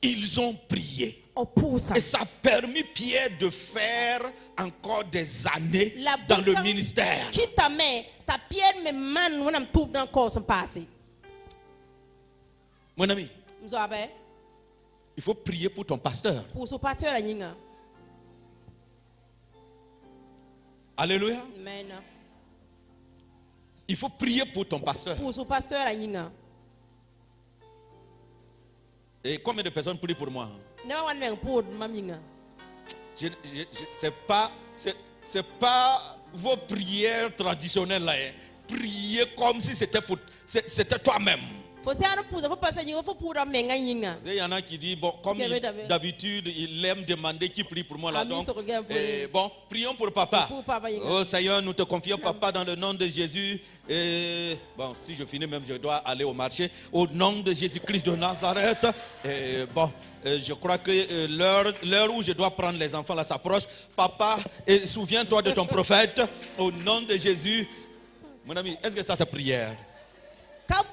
Ils ont prié. Et ça a permis Pierre de faire encore des années dans le ministère. Mon ami, il faut prier pour ton pasteur. Alléluia. Amen. Il faut prier pour ton pasteur. Et combien de personnes prient pour moi? Ne wan meng pod maminga. C'est pas vos prières traditionnelles là. Hein. Priez comme si c'était toi-même. Faut c'est un pour passer il faut pour menga yinga. Il y en a qui disent bon comme d'habitude il aime demander qui prie pour moi là donc. Bon, prions pour papa. Oh Seigneur, nous te confions papa dans le nom de Jésus. Bon, si je finis même je dois aller au marché au nom de Jésus-Christ de Nazareth. Bon, je crois que l'heure où je dois prendre les enfants là s'approche. Papa, souviens-toi de ton prophète au nom de Jésus. Mon ami, est-ce que ça c'est prière?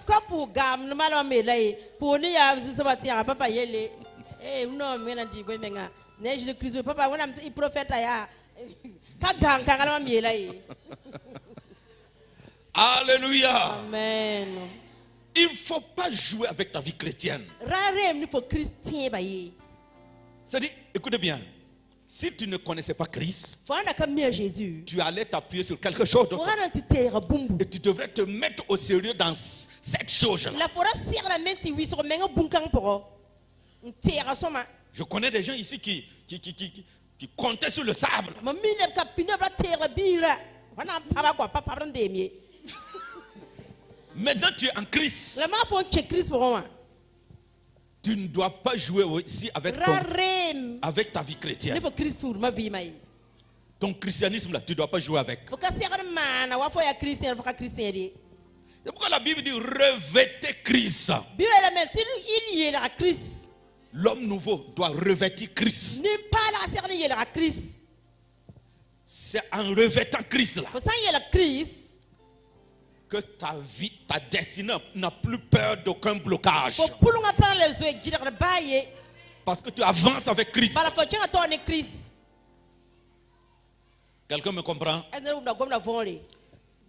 Quand pour gam, nous m'allons mêler. Pour nous, il y a un papa yele. Eh, non, mais on dit, oui, mais neige de Christ, papa, on a un prophète aya. Quand gang, quand on mêler. Alléluia. Amen. Il ne faut pas jouer avec ta vie chrétienne. Rare, il faut chrétien bailler. C'est-à-dire, écoutez bien. Si tu ne connaissais pas Christ, tu allais t'appuyer sur quelque chose d'autre. Et tu devrais te mettre au sérieux dans cette chose-là. Je connais des gens ici qui comptaient sur le sable. Maintenant tu es en Christ. Tu ne dois pas jouer aussi avec ta vie chrétienne. Ton christianisme là, tu ne dois pas jouer avec. C'est pourquoi la Bible dit revêtez Christ. L'homme nouveau doit revêtir Christ. C'est en revêtant Christ là que ta vie, ta destinée n'a plus peur d'aucun blocage. Parce que tu avances avec Christ. Quelqu'un me comprend?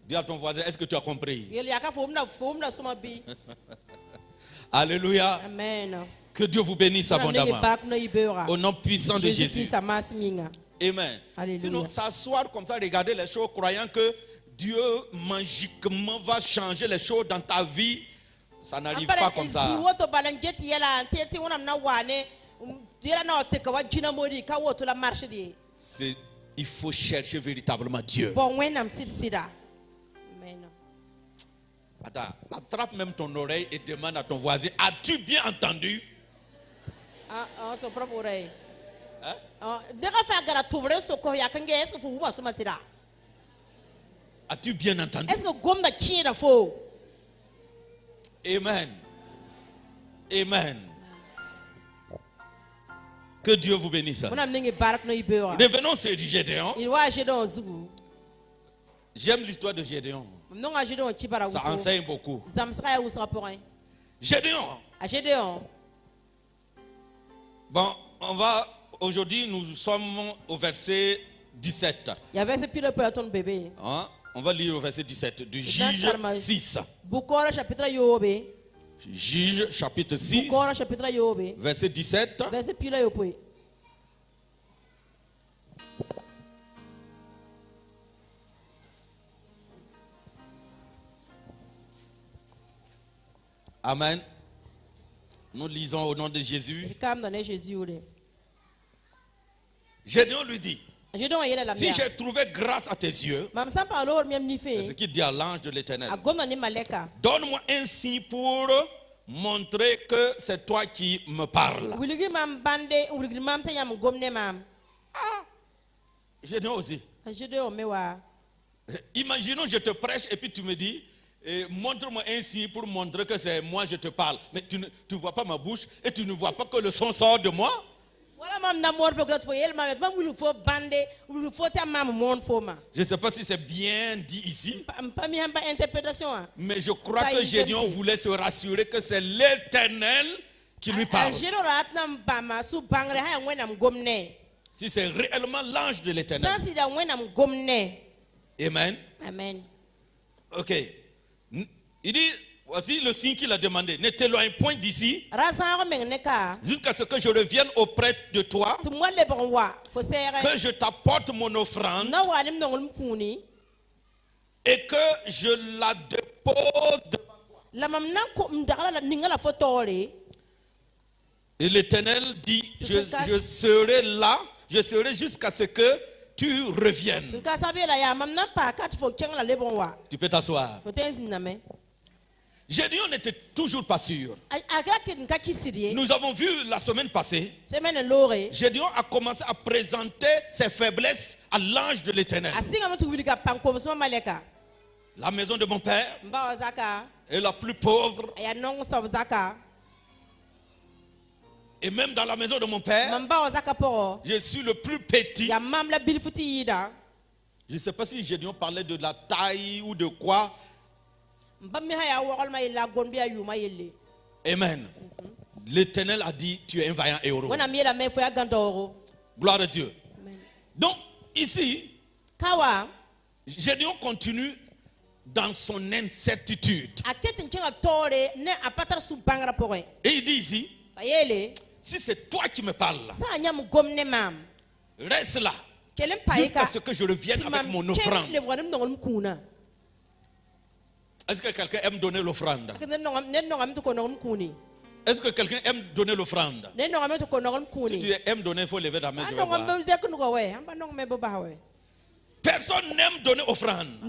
Dis à ton voisin, est-ce que tu as compris? Alléluia. Amen. Que Dieu vous bénisse abondamment. Au nom puissant de Jésus. Amen. Alléluia. Sinon, s'asseoir comme ça, regarder les choses, croyant que Dieu magiquement va changer les choses dans ta vie, ça n'arrive pas comme ça. Il faut chercher véritablement Dieu. Attends, attrape même ton oreille et demande à ton voisin, as-tu bien entendu? Son propre oreille. Hein? As-tu bien entendu? Amen. Amen. Que Dieu vous bénisse. Revenons sur Gédéon. J'aime l'histoire de Gédéon. Ça enseigne beaucoup. Gédéon. Bon, aujourd'hui nous sommes au verset 17. On va lire au verset 17 du Juge 6. Juge chapitre 6, verset 17. Amen. Nous lisons au nom de Jésus. Gédéon lui dit, si j'ai trouvé grâce à tes yeux, c'est ce qu'il dit à l'ange de l'Éternel, donne-moi un signe pour montrer que c'est toi qui me parles. Gédéon aussi. Imaginons je te prêche et puis tu me dis, montre-moi un signe pour montrer que c'est moi je te parle. Mais tu ne vois pas ma bouche et tu ne vois pas que le son sort de moi. Je ne sais pas si c'est bien dit ici. Mais je crois que Gédéon voulait se rassurer que c'est l'Éternel qui lui parle. Si c'est réellement l'ange de l'Éternel. Amen. Amen. Ok. Il dit, voici le signe qu'il a demandé. Ne t'éloigne point d'ici jusqu'à ce que je revienne auprès de toi, que je t'apporte mon offrande et que je la dépose devant toi. Et l'Éternel dit, je serai là, je serai jusqu'à ce que tu reviennes. Tu peux t'asseoir. Gédéon n'était toujours pas sûr. Nous avons vu la semaine passée, Gédéon a commencé à présenter ses faiblesses à l'ange de l'Éternel. La maison de mon père est la plus pauvre. Et même dans la maison de mon père, je suis le plus petit. Je ne sais pas si Gédéon parlait de la taille ou de quoi. Amen. L'Éternel a dit, tu es un vaillant héros. Gloire à Dieu. Donc, ici, Gédéon continue dans son incertitude. Et il dit ici, si c'est toi qui me parles, reste là jusqu'à ce que je revienne avec mon offrande. Est-ce que quelqu'un aime donner l'offrande? Est-ce que quelqu'un aime donner l'offrande? Si tu aimes donner, il faut lever ta main. Je vais voir. Personne n'aime donner offrande.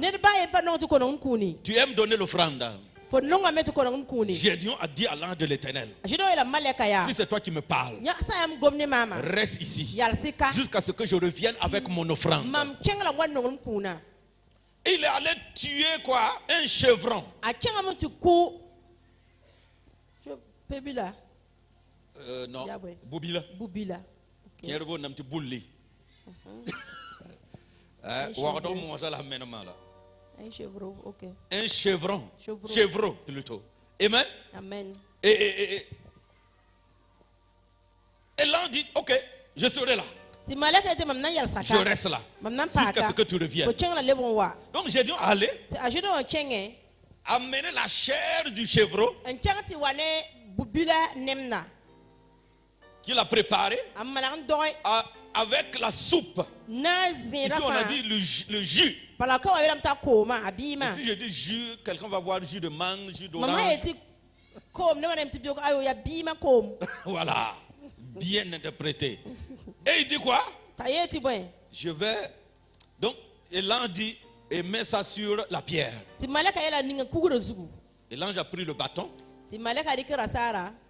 Tu aimes donner l'offrande. Gédéon a dit à l'ange de l'Éternel, si c'est toi qui me parles, reste ici jusqu'à ce que je revienne avec mon offrande. Il est allé tuer quoi? Un chevron. Non, Boubila. Qui est revenu un petit bouli. Un chevron. Chevreau plutôt. Amen. Amen. Et l'ange dit, ok, je serai là. Je reste là jusqu'à ce que tu reviennes. Donc Gédéon allé amener la chair du chevreau qu'il a préparé avec la soupe. Ici on a dit le jus. Et si je dis jus, quelqu'un va voir jus de mangue, jus d'orange. Voilà, bien interprété. Et il dit quoi? Je vais. Donc, et l'ange dit, et met ça sur la pierre. Et l'ange a pris le bâton,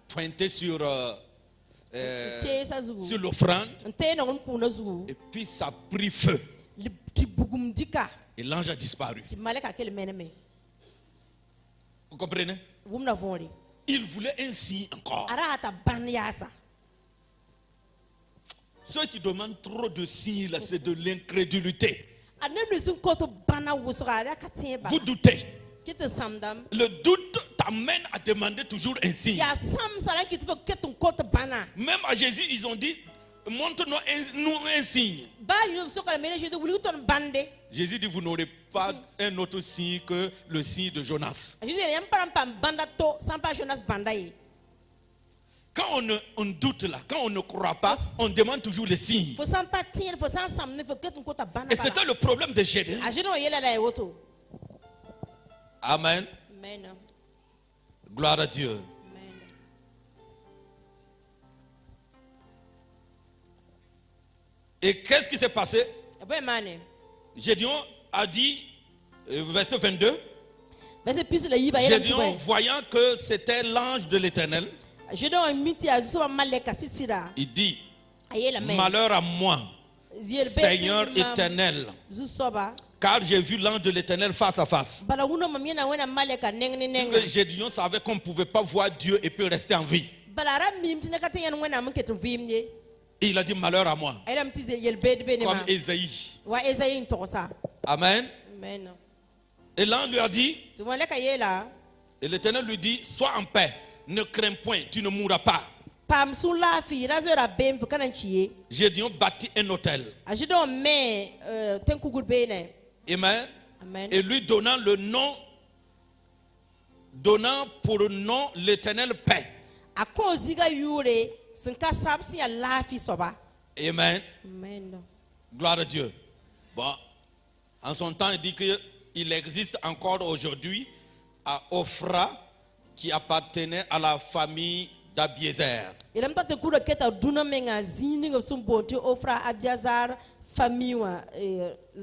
pointé sur l'offrande, et puis ça a pris feu. Et l'ange a disparu. Vous comprenez? Il voulait un signe encore. Ceux qui demandent trop de signes, c'est de l'incrédulité. Vous doutez. Le doute t'amène à demander toujours un signe. Même à Jésus, ils ont dit, montre-nous un signe. Jésus dit, vous n'aurez pas un autre signe que le signe de Jonas. Quand on doute là, quand on ne croit pas, on demande toujours les signes. Et c'était le problème de Gédéon. Amen. Gloire à Dieu. Et qu'est-ce qui s'est passé? Gédéon a dit, verset 22, Gédéon voyant que c'était l'ange de l'Éternel, il dit, malheur à moi, Seigneur éternel, car j'ai vu l'ange de l'Éternel face à face. Parce que Gédéon savait qu'on ne pouvait pas voir Dieu et puis rester en vie. Et il a dit malheur à moi. Comme Ésaïe. Amen. Et l'ange lui a dit, et l'Éternel lui dit, sois en paix, ne crains point, tu ne mourras pas. Gédéon bâtit un autel. Amen. Et lui donnant le nom, donnant pour nom l'Éternel paix. Amen. Gloire à Dieu. Bon, en son temps, il dit qu'il existe encore aujourd'hui à Ophra, qui appartenait à la famille d'Abiézer. Et là, tu cours que tu as donné menga zini que son bonté offre à Abiazar famille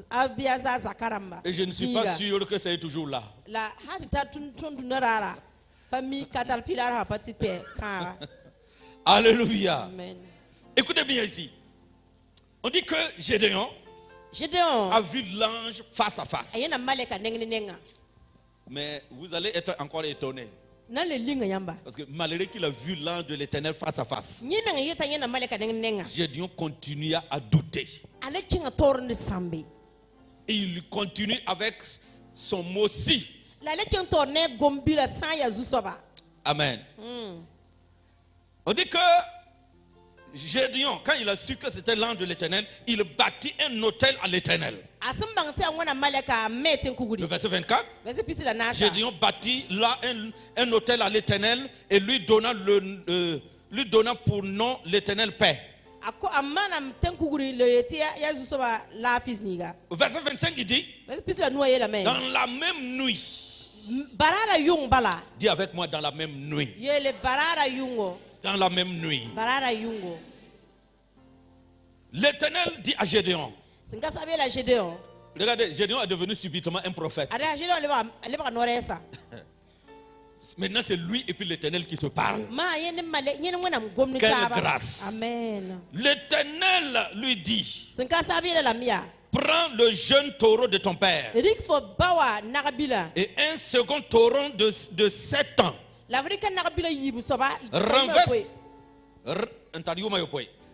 Abiazar Zakaramba. Et je ne suis pas sûr que c'est toujours là. La hadita tun dunara famille caterpillar a patite kara. Alléluia. Amen. Écoutez bien ici. On dit que Gédéon a vu l'ange face à face. Mais vous allez être encore étonné. Parce que malgré qu'il a vu l'ange de l'Éternel face à face, Gédéon continua à douter. Et il continue avec son mot si. Amen. On dit que Gédéon, quand il a su que c'était l'ange de l'Éternel, il bâtit un autel à l'Éternel. Le verset 24, Gédéon bâtit là un autel à l'Éternel et lui donna pour nom l'Éternel paix. Verset 25, il dit, dans la même nuit, dis avec moi, dans la même nuit. Dans la même nuit, l'Éternel dit à Gédéon. Regardez, Gédéon est devenu subitement un prophète. Maintenant, c'est lui et puis l'Éternel qui se parlent. Quelle grâce. Amen. L'Éternel lui dit, prends le jeune taureau de ton père et un second taureau de 7 ans.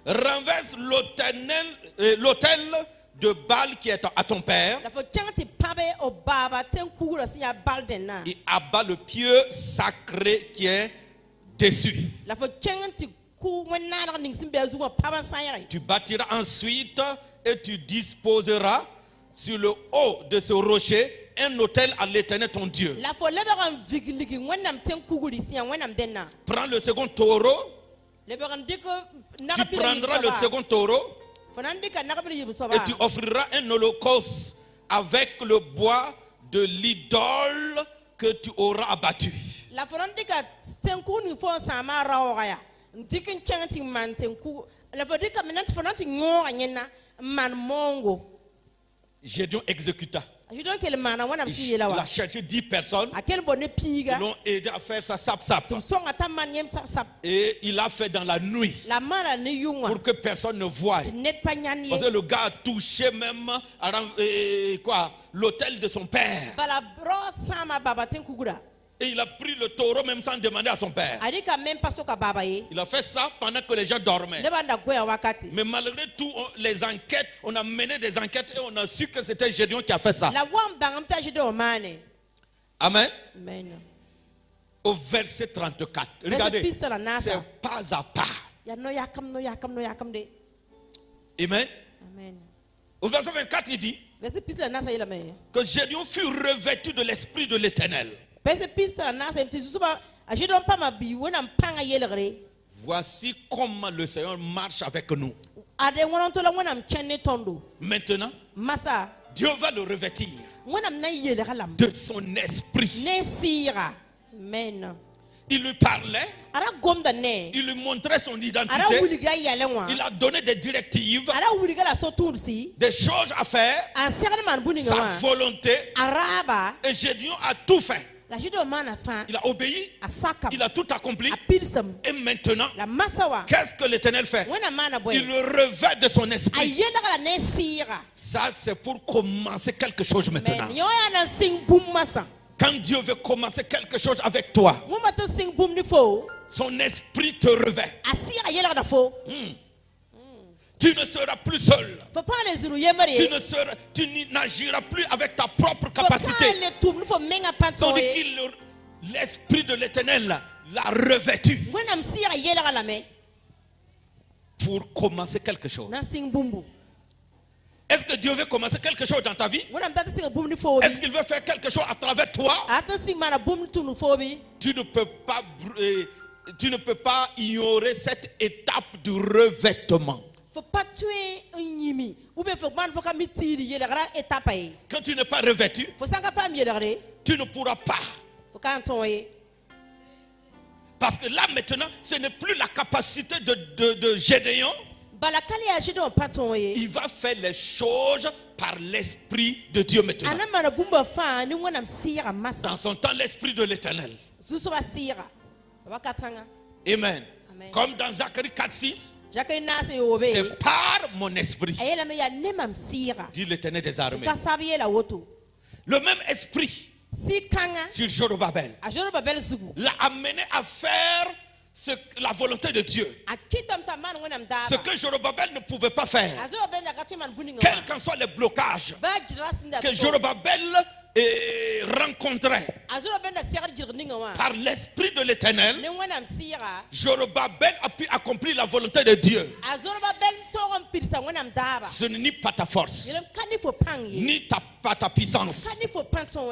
Renverse l'autel de Baal qui est à ton père et abat le pieu sacré qui est dessus. Tu bâtiras ensuite et tu disposeras sur le haut de ce rocher un autel à l'Éternel ton Dieu. Prends le second taureau. Tu prendras le second taureau et tu offriras un holocauste avec le bois de l'idole que tu auras abattu. Gédéon exécuta. Il a cherché 10 personnes qui l'ont aidé à faire ça, sap. Et il a fait dans la nuit pour que personne ne voie. Parce que le gars a touché même l'autel de son père. Et il a pris le taureau même sans demander à son père. Il a fait ça pendant que les gens dormaient. Mais malgré tout, les enquêtes, on a mené des enquêtes et on a su que c'était Gédéon qui a fait ça. Amen. Au verset 34. Regardez, c'est pas à pas. Amen. Au verset 24, il dit que Gédéon fut revêtu de l'esprit de l'Éternel. Voici comment le Seigneur marche avec nous. Maintenant, Dieu va le revêtir de son esprit. Il lui parlait, il lui montrait son identité, il a donné des directives, des choses à faire, sa volonté, et Gédéon a tout fait. Il a obéi, il a tout accompli. Et maintenant, qu'est-ce que l'Éternel fait? Il le revêt de son esprit. Ça, c'est pour commencer quelque chose maintenant. Quand Dieu veut commencer quelque chose avec toi, son esprit te revêt. Tu ne seras plus seul. Tu n'agiras plus avec ta propre capacité. Tandis que l'esprit de l'Éternel l'a revêtu pour commencer quelque chose. Est-ce que Dieu veut commencer quelque chose dans ta vie? Est-ce qu'il veut faire quelque chose à travers toi? Tu ne peux pas ignorer cette étape du revêtement. Quand tu n'es pas revêtu, tu ne pourras pas. Parce que là maintenant, ce n'est plus la capacité de Gédéon. Il va faire les choses par l'Esprit de Dieu maintenant. Dans son temps, l'Esprit de l'Éternel. Amen. Comme dans Zacharie 4:6. C'est par mon esprit, dit l'Éternel des armées. Le même esprit sur Zorobabel l'a amené à faire la volonté de Dieu. Ce que Zorobabel ne pouvait pas faire, quels qu'en soient les blocages que Zorobabel rencontrait par l'Esprit de l'Éternel, Zorobabel a pu accomplir la volonté de Dieu. Ce n'est ni par ta force, ni par ta puissance,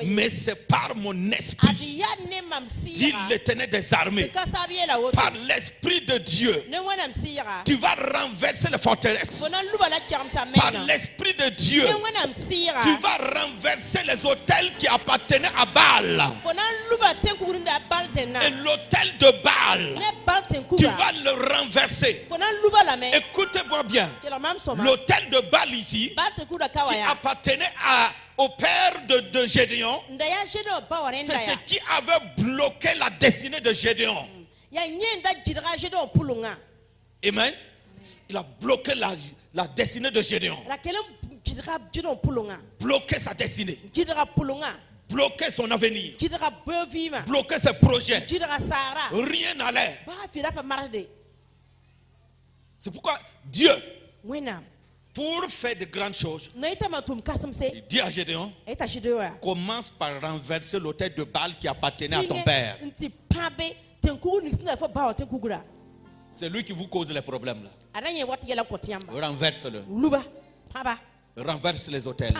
mais c'est par mon esprit, dit l'Éternel des armées. Par l'Esprit de Dieu, tu vas renverser les forteresses. Par l'Esprit de Dieu, tu vas renverser les hôtels qui appartenaient à Baal. Et l'autel de Baal, tu vas le renverser. Écoutez-moi bien. L'autel de Baal ici, qui appartenait au père de Gédéon, c'est ce qui avait bloqué la destinée de Gédéon. Amen. Il a bloqué la destinée de Gédéon. Bloquer sa destinée, bloquer son avenir, bloquer ses projets. Rien n'allait. C'est pourquoi Dieu, pour faire de grandes choses, il dit à Gédéon, commence par renverser l'autel de Baal qui appartenait à ton père. C'est lui qui vous cause les problèmes là. Renverse-le. Renverse les autels.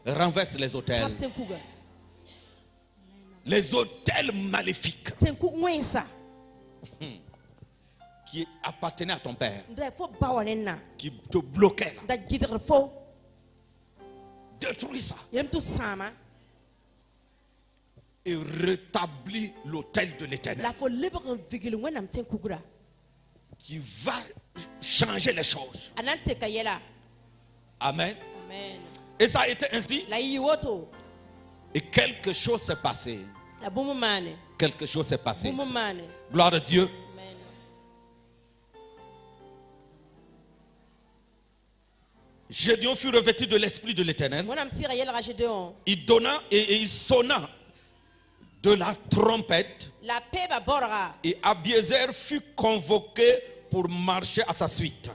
Renverse les autels. Les autels maléfiques qui appartenaient à ton père, qui te bloquaient là. Détruis ça et rétablis l'autel de l'Éternel qui va changer les choses. Amen. Et ça a été ainsi. Et quelque chose s'est passé. Quelque chose s'est passé. Gloire à Dieu. Gédéon fut revêtu de l'Esprit de l'Éternel. Il donna et il sonna de la trompette. Et Abiézer fut convoqué pour marcher à sa suite.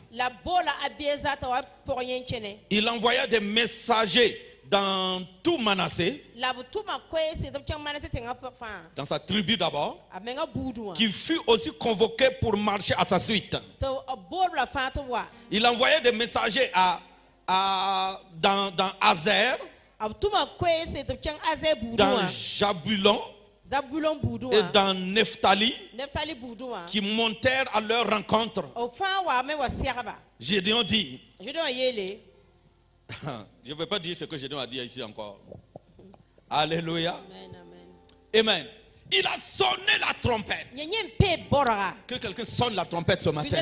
Il envoya des messagers dans tout Manassé, dans sa tribu d'abord, qui fut aussi convoqué pour marcher à sa suite. Il envoyait des messagers dans Azer, dans Jabulon et dans Nephtali, qui montèrent à leur rencontre. Gédéon dit, je ne vais pas dire ce que Gédéon a dit ici encore. Alléluia. Amen. Il a sonné la trompette. Que quelqu'un sonne la trompette ce matin.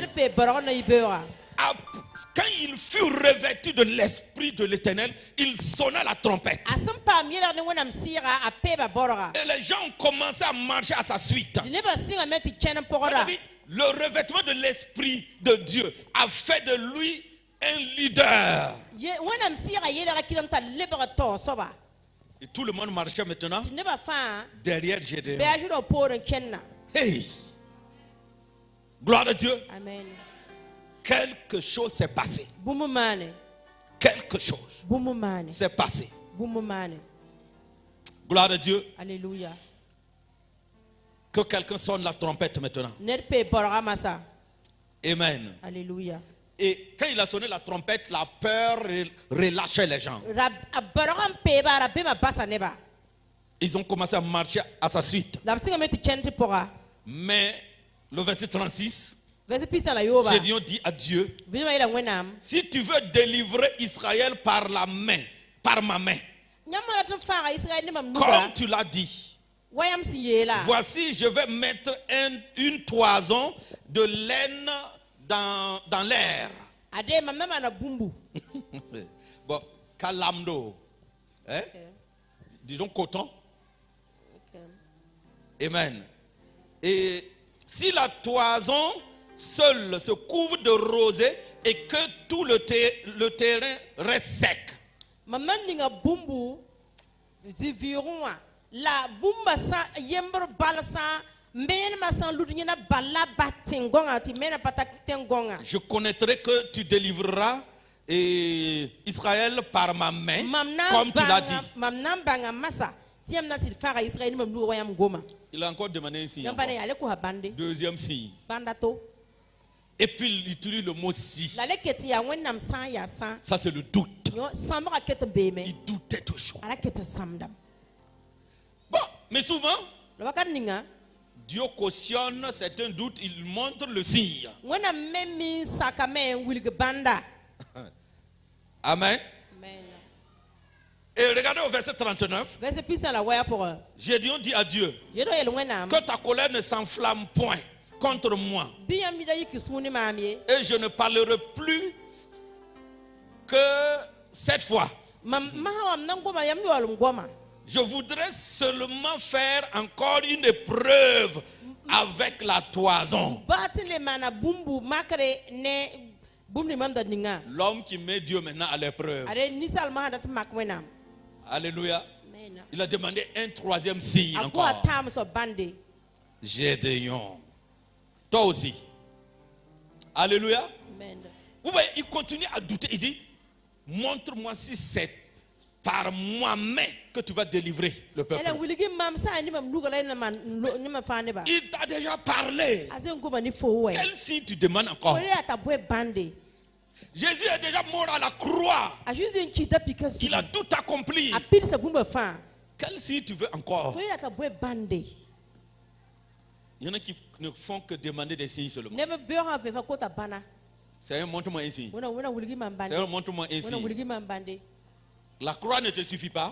Quand il fut revêtu de l'Esprit de l'Éternel, il sonna la trompette. Et les gens ont commencé à marcher à sa suite. Le revêtement de l'Esprit de Dieu a fait de lui un leader. Et tout le monde marchait maintenant derrière Gédéon. Hey! Gloire à Dieu. Amen. Quelque chose s'est passé. Quelque chose s'est passé. Gloire à Dieu. Alléluia. Que quelqu'un sonne la trompette maintenant. Amen. Alléluia. Et quand il a sonné la trompette, la peur relâchait les gens. Ils ont commencé à marcher à sa suite. Mais le verset 36, Gédéon dit à Dieu, si tu veux délivrer Israël par ma main, comme tu l'as dit, Voici, je vais mettre une toison de laine dans l'air. Bon, calamdo. Hein? Okay. Disons coton. Okay. Amen. Et si la toison seule se couvre de rosée et que tout le terrain reste sec. Je connaîtrai que tu délivreras Israël par ma main, comme tu l'as dit. Il a encore demandé un signe. Deuxième signe. Et puis il utilise le mot si. Ça c'est le doute. Il doutait toujours. Bon, mais souvent, Dieu cautionne certains doutes, il montre le signe. Amen. Et regardez au verset 39. Gédéon dit à Dieu que ta colère ne s'enflamme point contre moi. Et je ne parlerai plus que cette fois. Je voudrais seulement faire encore une épreuve avec la toison. L'homme qui met Dieu maintenant à l'épreuve. Alléluia. Il a demandé un troisième signe encore. Gédéon. Toi aussi. Alléluia. Vous voyez, il continue à douter. Il dit, montre-moi si c'est par moi-même que tu vas délivrer le peuple. Il t'a déjà parlé. Quel signe tu demandes encore? Jésus est déjà mort à la croix. Il a tout accompli. Quel signe tu veux encore? Il y en a qui ne font que demander des signes seulement. Seigneur, montre-moi un signe. Seigneur, montre-moi un signe. La croix ne te suffit pas.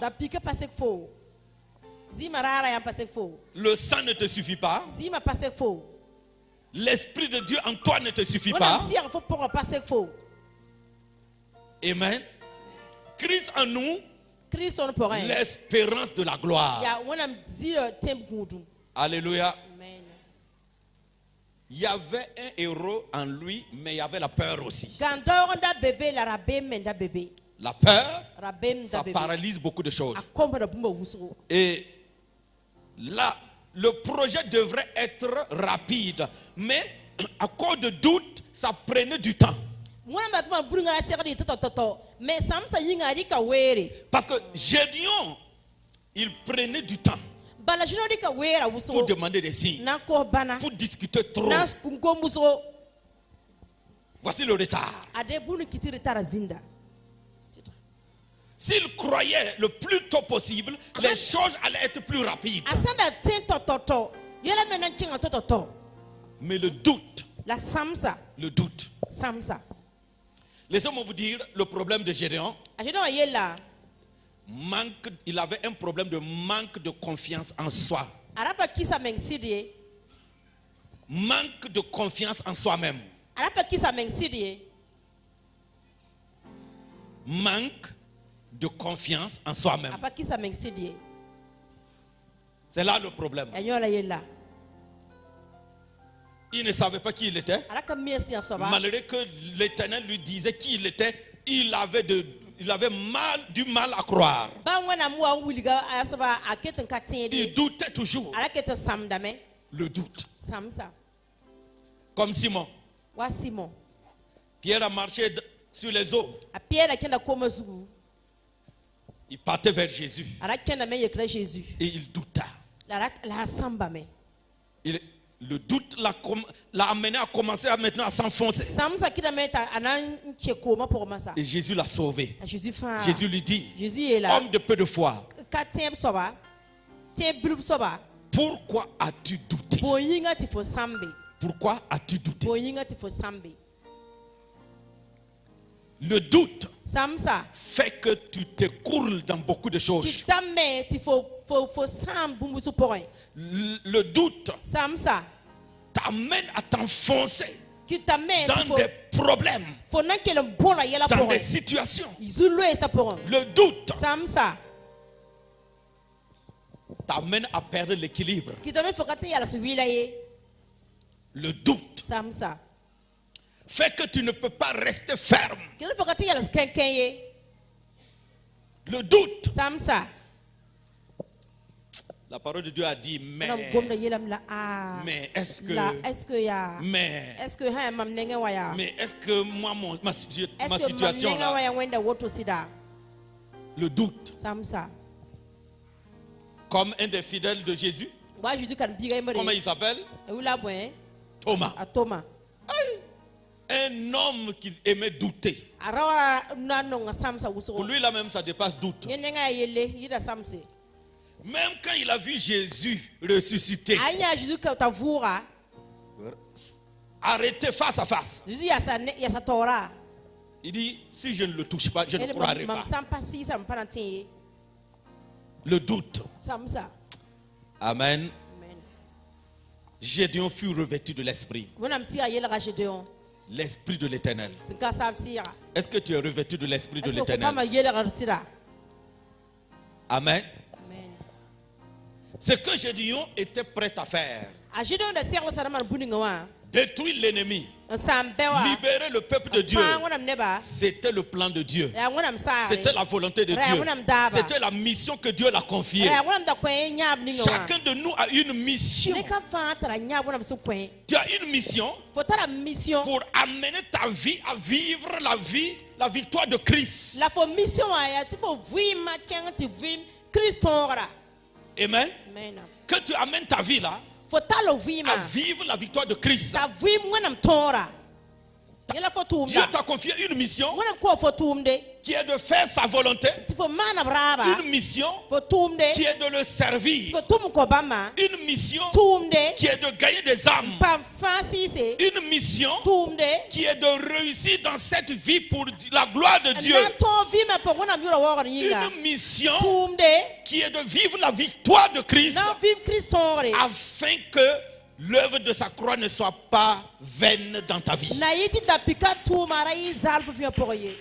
Le sang ne te suffit pas. L'Esprit de Dieu en toi ne te suffit pas. Amen. Christ en nous, l'espérance de la gloire. Alléluia. Il y avait un héros en lui, mais il y avait la peur aussi. La peur, ça paralyse beaucoup de choses. Et là, le projet devrait être rapide, mais à cause de doute, ça prenait du temps. Parce que Gédéon, il prenait du temps pour demander des signes, pour discuter trop. Voici le retard. S'il croyait le plus tôt possible, les choses allaient être plus rapides. Mais le doute, laissez-moi vous dire le problème de Gédéon. Il avait un problème de manque de confiance en soi. Manque de confiance en soi-même. Manque de confiance en soi-même. C'est là le problème. Il ne savait pas qui il était. Malgré que l'Éternel lui disait qui il était, il avait du mal à croire. Il doutait toujours. Le doute. Comme Simon. Pierre a marché sur les eaux. Il partait vers Jésus. Et il douta. Le doute l'a amené à commencer maintenant à s'enfoncer. Et Jésus l'a sauvé. Jésus lui dit, homme de peu de foi, pourquoi as-tu douté? Pourquoi as-tu douté? Le doute Samsa. fait que tu t'écroules dans beaucoup de choses. Le doute t'amène à t'enfoncer dans des problèmes, dans des situations. Le doute t'amène à perdre l'équilibre. Le doute fait que tu ne peux pas rester ferme. Le doute. La parole de Dieu a dit mais est-ce que moi ma situation là, le doute. Comme un des fidèles de Jésus. Comment il s'appelle? Thomas. Un homme qui aimait douter. Pour lui là même ça dépasse doute. Même quand il a vu Jésus ressuscité, arrêté face à face, il dit si je ne le touche pas, je ne croirai pas. Le doute. Amen. Gédéon fut revêtu de l'esprit. L'esprit de l'Éternel. Est-ce que tu es revêtu de l'esprit de l'Éternel? Amen. Ce que Gédéon était prêt à faire, détruire l'ennemi, libérer le peuple de Dieu, c'était le plan de Dieu. C'était la volonté de Dieu. C'était la mission que Dieu l'a confiée. Chacun de nous a une mission. Tu as une mission pour amener ta vie à vivre la victoire de Christ. Amen. Que tu amènes ta vie là à vivre la victoire de Christ. Dieu t'a confié une mission qui est de faire sa volonté, une mission qui est de le servir, une mission qui est de gagner des âmes, une mission qui est de réussir dans cette vie pour la gloire de Dieu, une mission qui est de vivre la victoire de Christ afin que l'œuvre de sa croix ne soit pas vaine dans ta vie.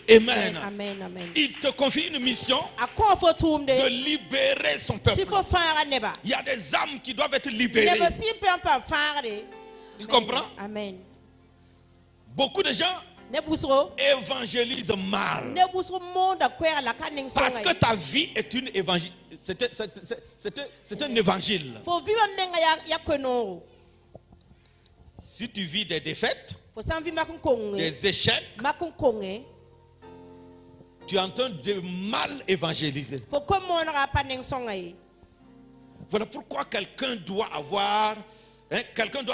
Amen. Amen. Il te confie une mission de libérer son peuple. Il y a des âmes qui doivent être libérées. Tu comprends? Amen. Beaucoup de gens évangélisent mal. Parce que ta vie est une évangile. C'est un évangile. Si tu vis des défaites, des échecs, tu es en train de mal évangéliser. Voilà pourquoi quelqu'un doit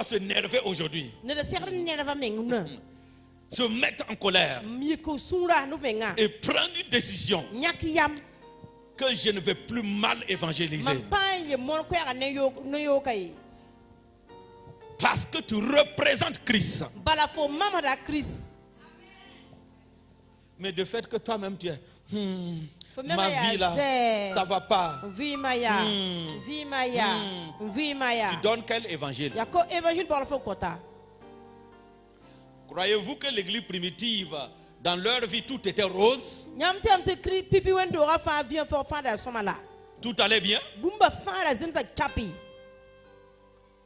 se nerver aujourd'hui. Se mettre en colère et prendre une décision que je ne vais plus mal évangéliser. Parce que tu représentes Christ. Mais de fait que toi-même tu es ma vie là, ça va pas. Tu donnes quel évangile? Croyez-vous que l'église primitive, dans leur vie, tout était rose? Tout allait bien?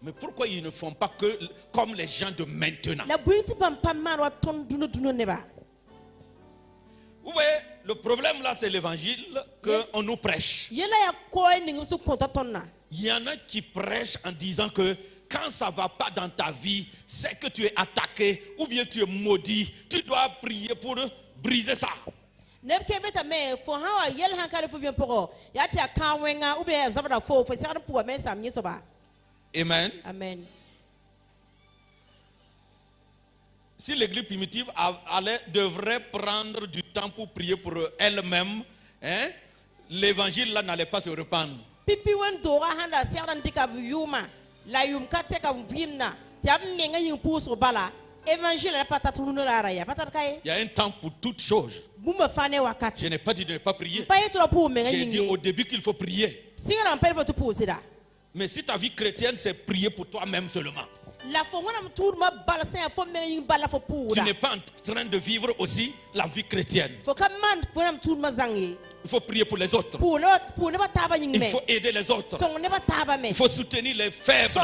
Mais pourquoi ils ne font pas que comme les gens de maintenant? Vous voyez, le problème là, c'est l'évangile qu'on nous prêche. Il y en a qui prêchent en disant que quand ça ne va pas dans ta vie, c'est que tu es attaqué ou bien tu es maudit. Tu dois prier pour briser ça. Amen. Amen. Si l'église primitive devrait prendre du temps pour prier pour elle-même, hein, l'évangile là n'allait pas se répandre. Il y a un temps pour toutes choses. Je n'ai pas dit de ne pas prier. J'ai dit au début qu'il faut prier. Mais si ta vie chrétienne, c'est prier pour toi-même seulement. Tu n'es pas en train de vivre aussi la vie chrétienne. Il faut prier pour les autres. Il faut aider les autres. Il faut soutenir les faibles.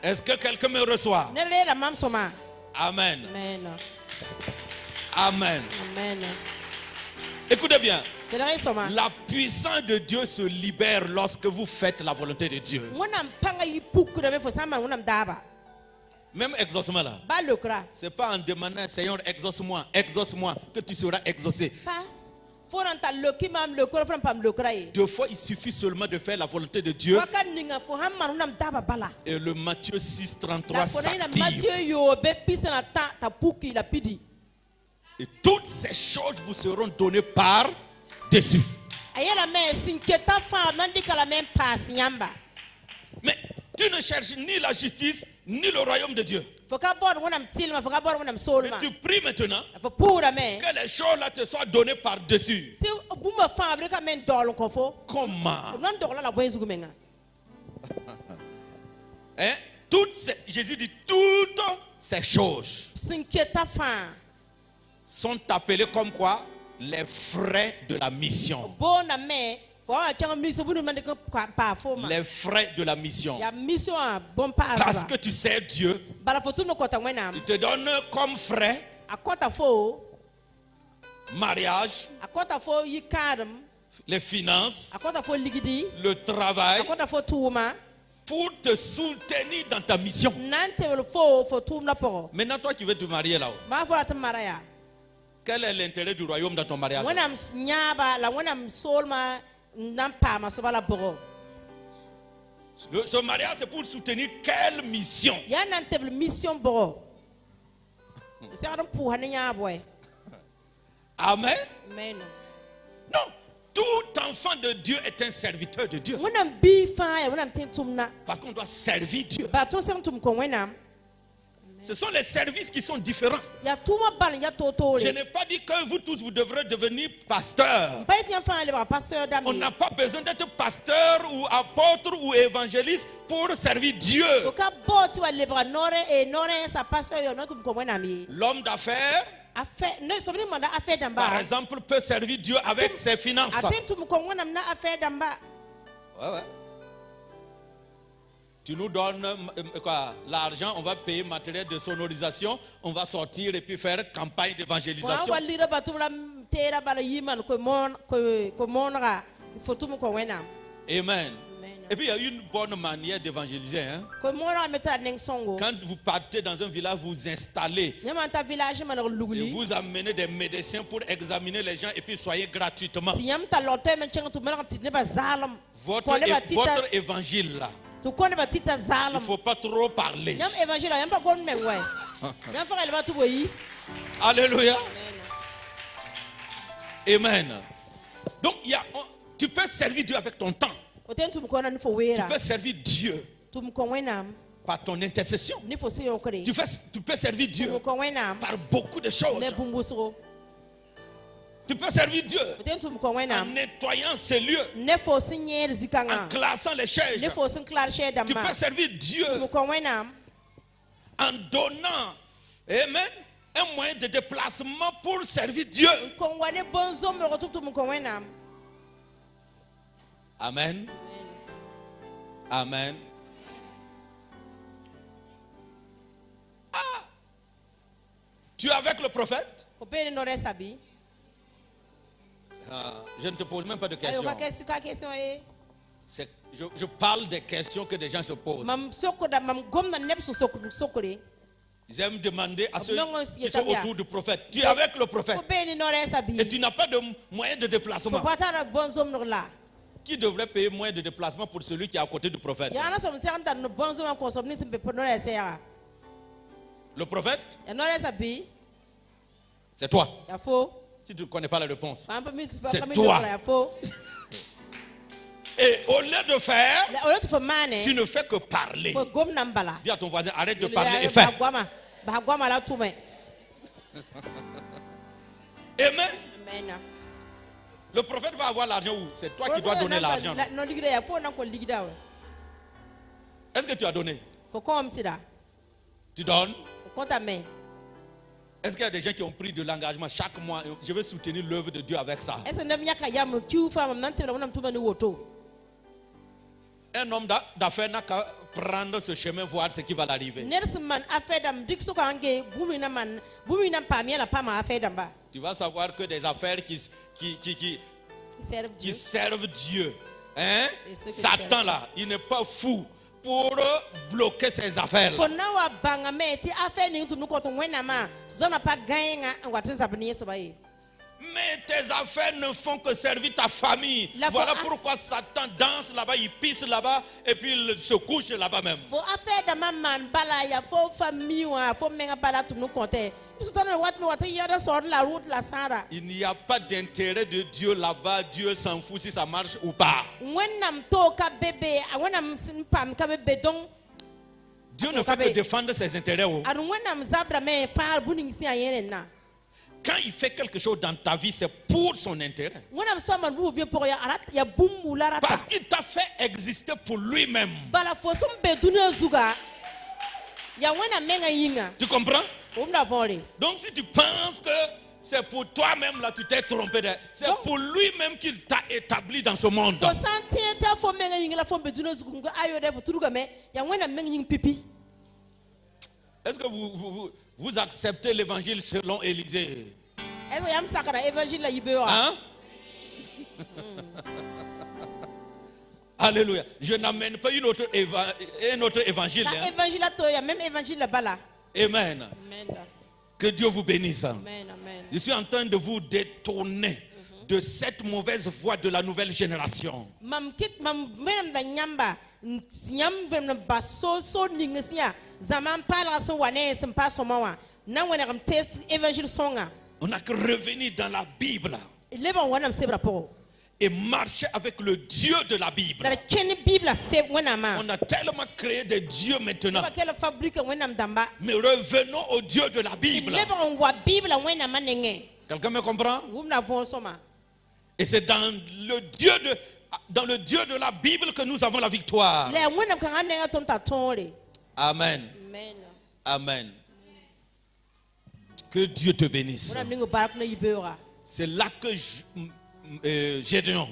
Est-ce que quelqu'un me reçoit? Amen. Amen. Écoutez bien. La puissance de Dieu se libère lorsque vous faites la volonté de Dieu. Même exaucement là. Ce n'est pas en demandant Seigneur exauce-moi que tu seras exaucé. Deux fois il suffit seulement de faire la volonté de Dieu. Et le Matthieu 6:33 s'active. Et toutes ces choses vous seront données par dessus. Mais tu ne cherches ni la justice ni le royaume de Dieu. Mais tu pries maintenant que les choses là te soient données par dessus. Comment? Hein? Jésus dit toutes ces choses sont appelées comme quoi? Les frais de la mission. Les frais de la mission. Parce que tu sais Dieu, il te donne comme frais mariage, les finances, le travail, pour te soutenir dans ta mission. Maintenant, toi qui veux te marier là-haut, quel est l'intérêt du royaume dans ton mariage? Ce mariage, c'est pour soutenir quelle mission? Amen. Non, tout enfant de Dieu est un serviteur de Dieu. Parce qu'on doit servir Dieu. Ce sont les services qui sont différents. Je n'ai pas dit que vous tous vous devrez devenir pasteurs. On n'a pas besoin d'être pasteur ou apôtre ou évangéliste pour servir Dieu. L'homme d'affaires, par exemple, peut servir Dieu avec ses finances. Ouais. Tu nous donnes l'argent, on va payer matériel de sonorisation, on va sortir et puis faire campagne d'évangélisation. Amen. Et puis il y a une bonne manière d'évangéliser. Hein? Quand vous partez dans un village, vous installez. Et vous amenez des médecins pour examiner les gens et puis soyez gratuitement. Votre évangile là. Il ne faut pas trop parler. Alléluia. Amen. Donc tu peux servir Dieu avec ton temps. Tu peux servir Dieu par ton intercession. Tu peux servir Dieu par beaucoup de choses. Tu peux servir Dieu en nettoyant ces lieux, en classant les chaises. Tu peux servir Dieu en donnant, amen, un moyen de déplacement pour servir Dieu. Amen. Amen. Ah, tu es avec le prophète? Je ne te pose même pas de questions. Je parle des questions que des gens se posent. Ils aiment demander à ceux qui sont autour du prophète. Tu es avec le prophète et tu n'as pas de moyen de déplacement. Qui devrait payer moyen de déplacement pour celui qui est à côté du prophète? Le prophète? C'est toi. Si tu ne connais pas la réponse, c'est toi. Et au lieu de faire, tu ne fais que parler. Dis à ton voisin, arrête de parler et fais. Amen. Le prophète va avoir l'argent où? C'est toi qui dois donner l'argent. Est-ce que tu as donné? Tu donnes? Est-ce qu'il y a des gens qui ont pris de l'engagement chaque mois? Je vais soutenir l'œuvre de Dieu avec ça. Un homme d'affaires n'a qu'à prendre ce chemin, voir ce qui va l'arriver. Tu vas savoir que des affaires qui servent Dieu. Hein? Satan là, il n'est pas fou pour bloquer ses affaires. Mais tes affaires ne font que servir ta famille. Voilà pourquoi Satan danse là-bas, il pisse là-bas et puis il se couche là-bas même. Il n'y a pas d'intérêt de Dieu là-bas. Dieu s'en fout si ça marche ou pas. Dieu ne fait que défendre ses intérêts. Quand il fait quelque chose dans ta vie, c'est pour son intérêt. Parce qu'il t'a fait exister pour lui-même. Tu comprends? Donc si tu penses que c'est pour toi-même, là tu t'es trompé. C'est pour lui-même qu'il t'a établi dans ce monde. Est-ce que vous acceptez l'évangile selon Élisée? Hein? Alléluia. Je n'amène pas un autre évangile. Amen. Que Dieu vous bénisse. Amen. Je suis en train de vous détourner de cette mauvaise voie de la nouvelle génération. On n'a que revenir dans la Bible et marcher avec le Dieu de la Bible. On a tellement créé des dieux maintenant. Mais revenons au Dieu de la Bible. Quelqu'un me comprend? Et c'est dans le Dieu de la Bible que nous avons la victoire. Amen. Amen. Que Dieu te bénisse. C'est là que Gédéon,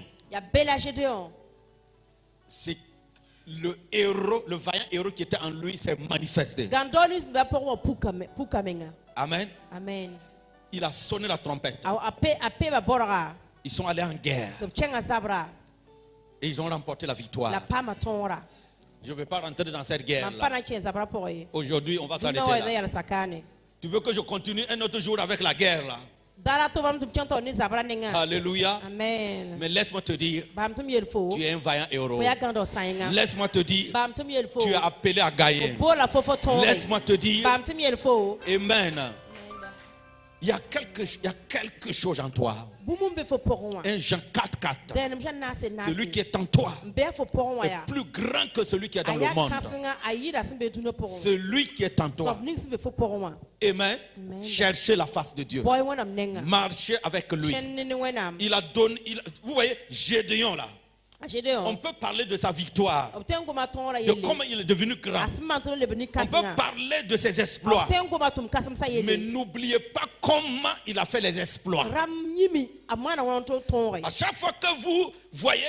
c'est le héros, le vaillant héros qui était en lui s'est manifesté. Amen. Il a sonné la trompette. Ils sont allés en guerre. Et ils ont remporté la victoire. Je ne vais pas rentrer dans cette guerre-là. Aujourd'hui, on va s'arrêter là. Tu veux que je continue un autre jour avec la guerre là? Alléluia. Amen. Mais laisse-moi te dire, tu es un vaillant héros. Laisse-moi te dire, tu es appelé à gagner. Laisse-moi te dire, Amen. Il y a quelque chose en toi. Un Jean 4:4. Celui qui est en toi est plus grand que celui qui est dans le monde. Celui qui est en toi. Amen. Cherchez la face de Dieu. Marchez avec lui. Il a donné. Vous voyez, Gédéon là. On peut parler de sa victoire, de comment il est devenu grand. On peut parler de ses exploits. Mais n'oubliez pas comment il a fait les exploits. À chaque fois que vous voyez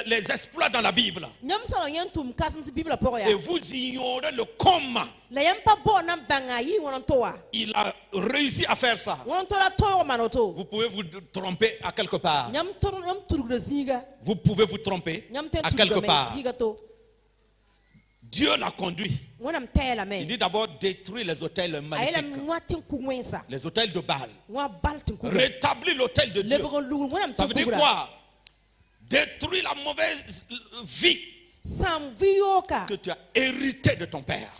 les exploits dans la Bible et vous ignorez le comment il a réussi à faire ça, vous pouvez vous tromper à quelque part. Vous pouvez vous tromper à quelque part. Dieu l'a conduit. Il dit d'abord détruire les autels magnifiques, les autels de Baal. Rétablir l'autel de Dieu. Ça veut dire quoi? Détruire la mauvaise vie que tu as héritée de ton père.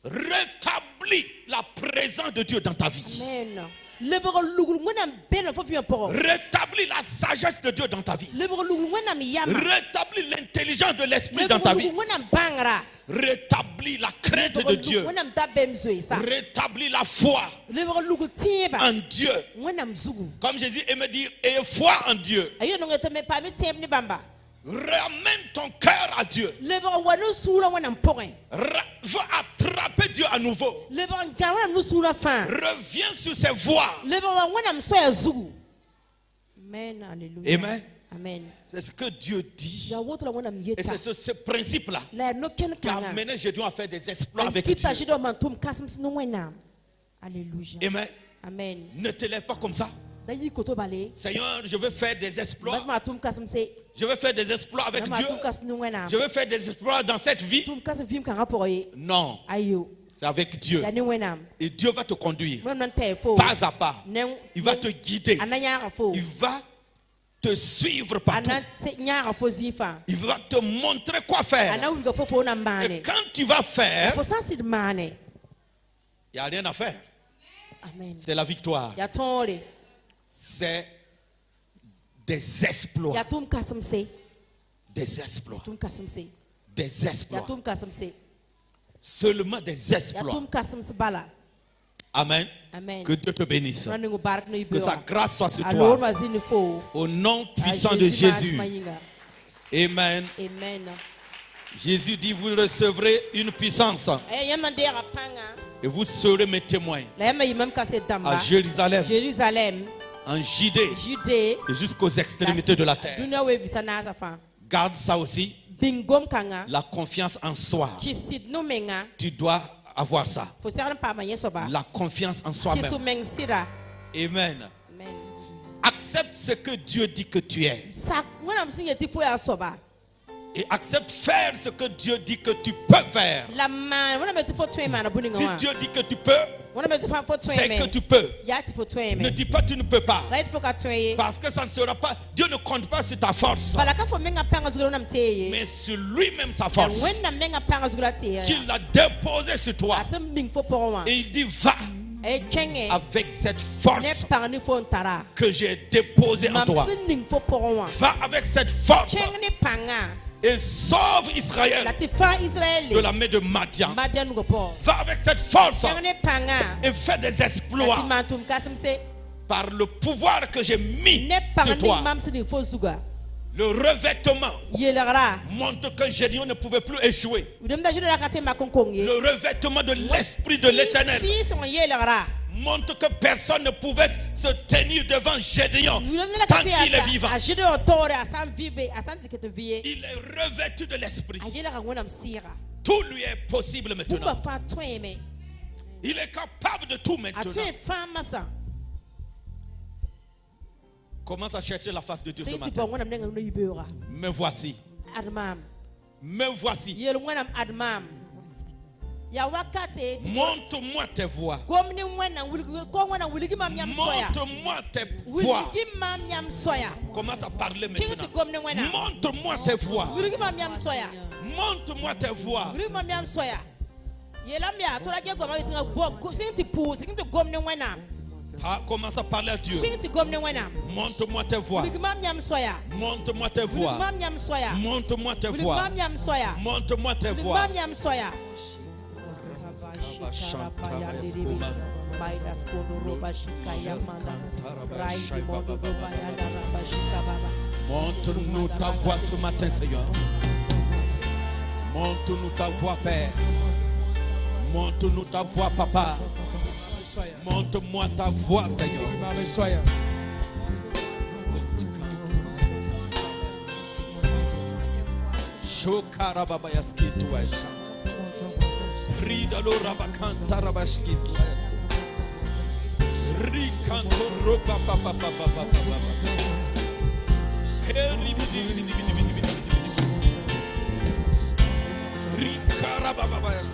Rétablir la présence de Dieu dans ta vie. Rétablis la sagesse de Dieu dans ta vie. Rétablis l'intelligence de l'esprit dans ta vie. Rétablis la crainte de Dieu. Rétablis la foi en Dieu. Comme Jésus aimait dire, ayez foi en Dieu. Ramène ton cœur à Dieu. Va attraper Dieu à nouveau. Reviens sur ses voies. Amen. Amen. C'est ce que Dieu dit. Et c'est ce principe-là qui a amené Gédéon à faire des exploits avec Dieu. Alléluia. Amen. Amen. Ne te lève pas comme ça. Seigneur, je veux faire des exploits. Je veux faire des exploits avec Dieu. Je veux faire des exploits dans cette vie. Non. C'est avec Dieu. Et Dieu va te conduire. Pas à pas. Il va te guider. Il va te suivre partout. Il va te montrer quoi faire. Et quand tu vas faire, il n'y a rien à faire. C'est la victoire. C'est des exploits. Des exploits. Des exploits. Seulement des exploits. Amen. Amen. Que Dieu te bénisse. Que sa grâce soit sur toi. Au nom puissant de Jésus. Amen. Amen. Jésus dit, vous recevrez une puissance. Et vous serez mes témoins. À Jérusalem. En Judée. Et jusqu'aux extrémités de la terre. Garde ça aussi. La confiance en soi. Tu dois avoir ça. La confiance en soi-même. Amen. Accepte ce que Dieu dit que tu es. Et accepte faire ce que Dieu dit que tu peux faire. Si Dieu dit que tu peux, c'est que tu peux. Ne dis pas tu ne peux pas. Parce que ça ne sera pas. Dieu ne compte pas sur ta force, mais sur lui-même sa force qu'il a déposée sur toi. Et il dit va avec cette force que j'ai déposée en toi. Va avec cette force et sauve Israël de la main de Madian. Va avec cette force et fais des exploits par le pouvoir que j'ai mis sur toi. Le revêtement montre que Gédéon ne pouvait plus échouer. Le revêtement de l'Esprit de l'Éternel montre que personne ne pouvait se tenir devant Gédéon tant qu'il est vivant. Il est revêtu de l'Esprit. Tout lui est possible maintenant. Il est capable de tout maintenant. Commence à chercher la face de Dieu ce matin. Me voici. Me voici. Montre-moi tes voies. Montre-moi tes voies. Commence à parler maintenant. Montre-moi tes voies. Montre-moi tes voies. Commence à parler à Dieu. Montre-moi tes voies. Montre-moi tes voies. Montre-moi tes voies. Montre-moi tes voies. Montre-nous ta voix ce matin, Seigneur. Montre-nous ta voix, Père. Montre-nous ta voix, Papa. Montre-moi ta voix, Seigneur. Shokarababayaski tuaisha. Ridalo rabakanta rabashki tuaisha. Rikanto roba papa papa papa. Rikarababayas.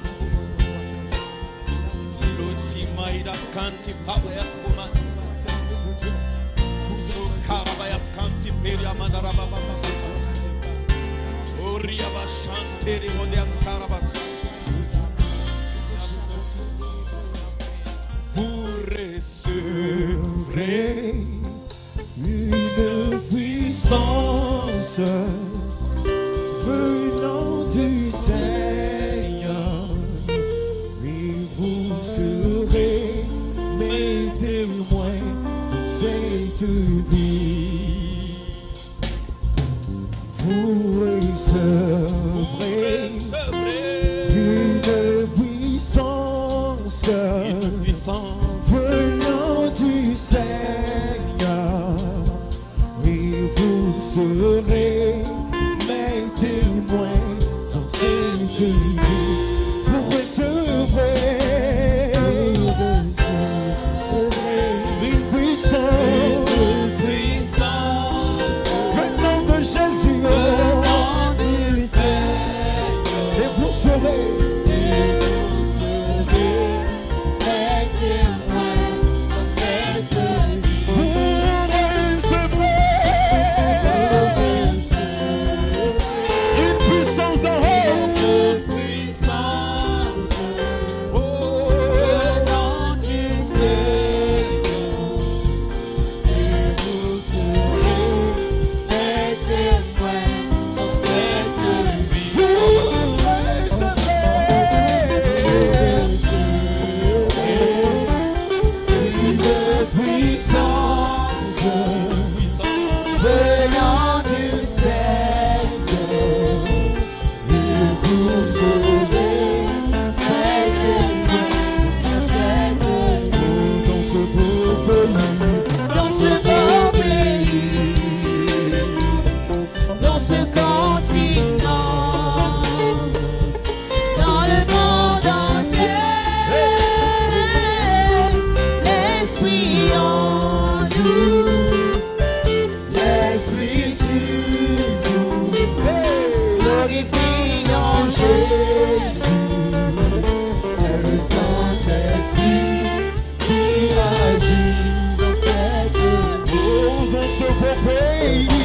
Maidas canti pavayas kumanas. Karabayas canti peria mandarababa. Oria bashante rimonias karabas. Vous recevez serait une puissance venant du Seigneur, et vous serez mes témoins de cette vie. Vous recevrez une puissance venant du Seigneur, et vous serez mes témoins dans cette vie. Vous recevrez une puissance venant de Jésus, et vous serez Dans ce beau pays.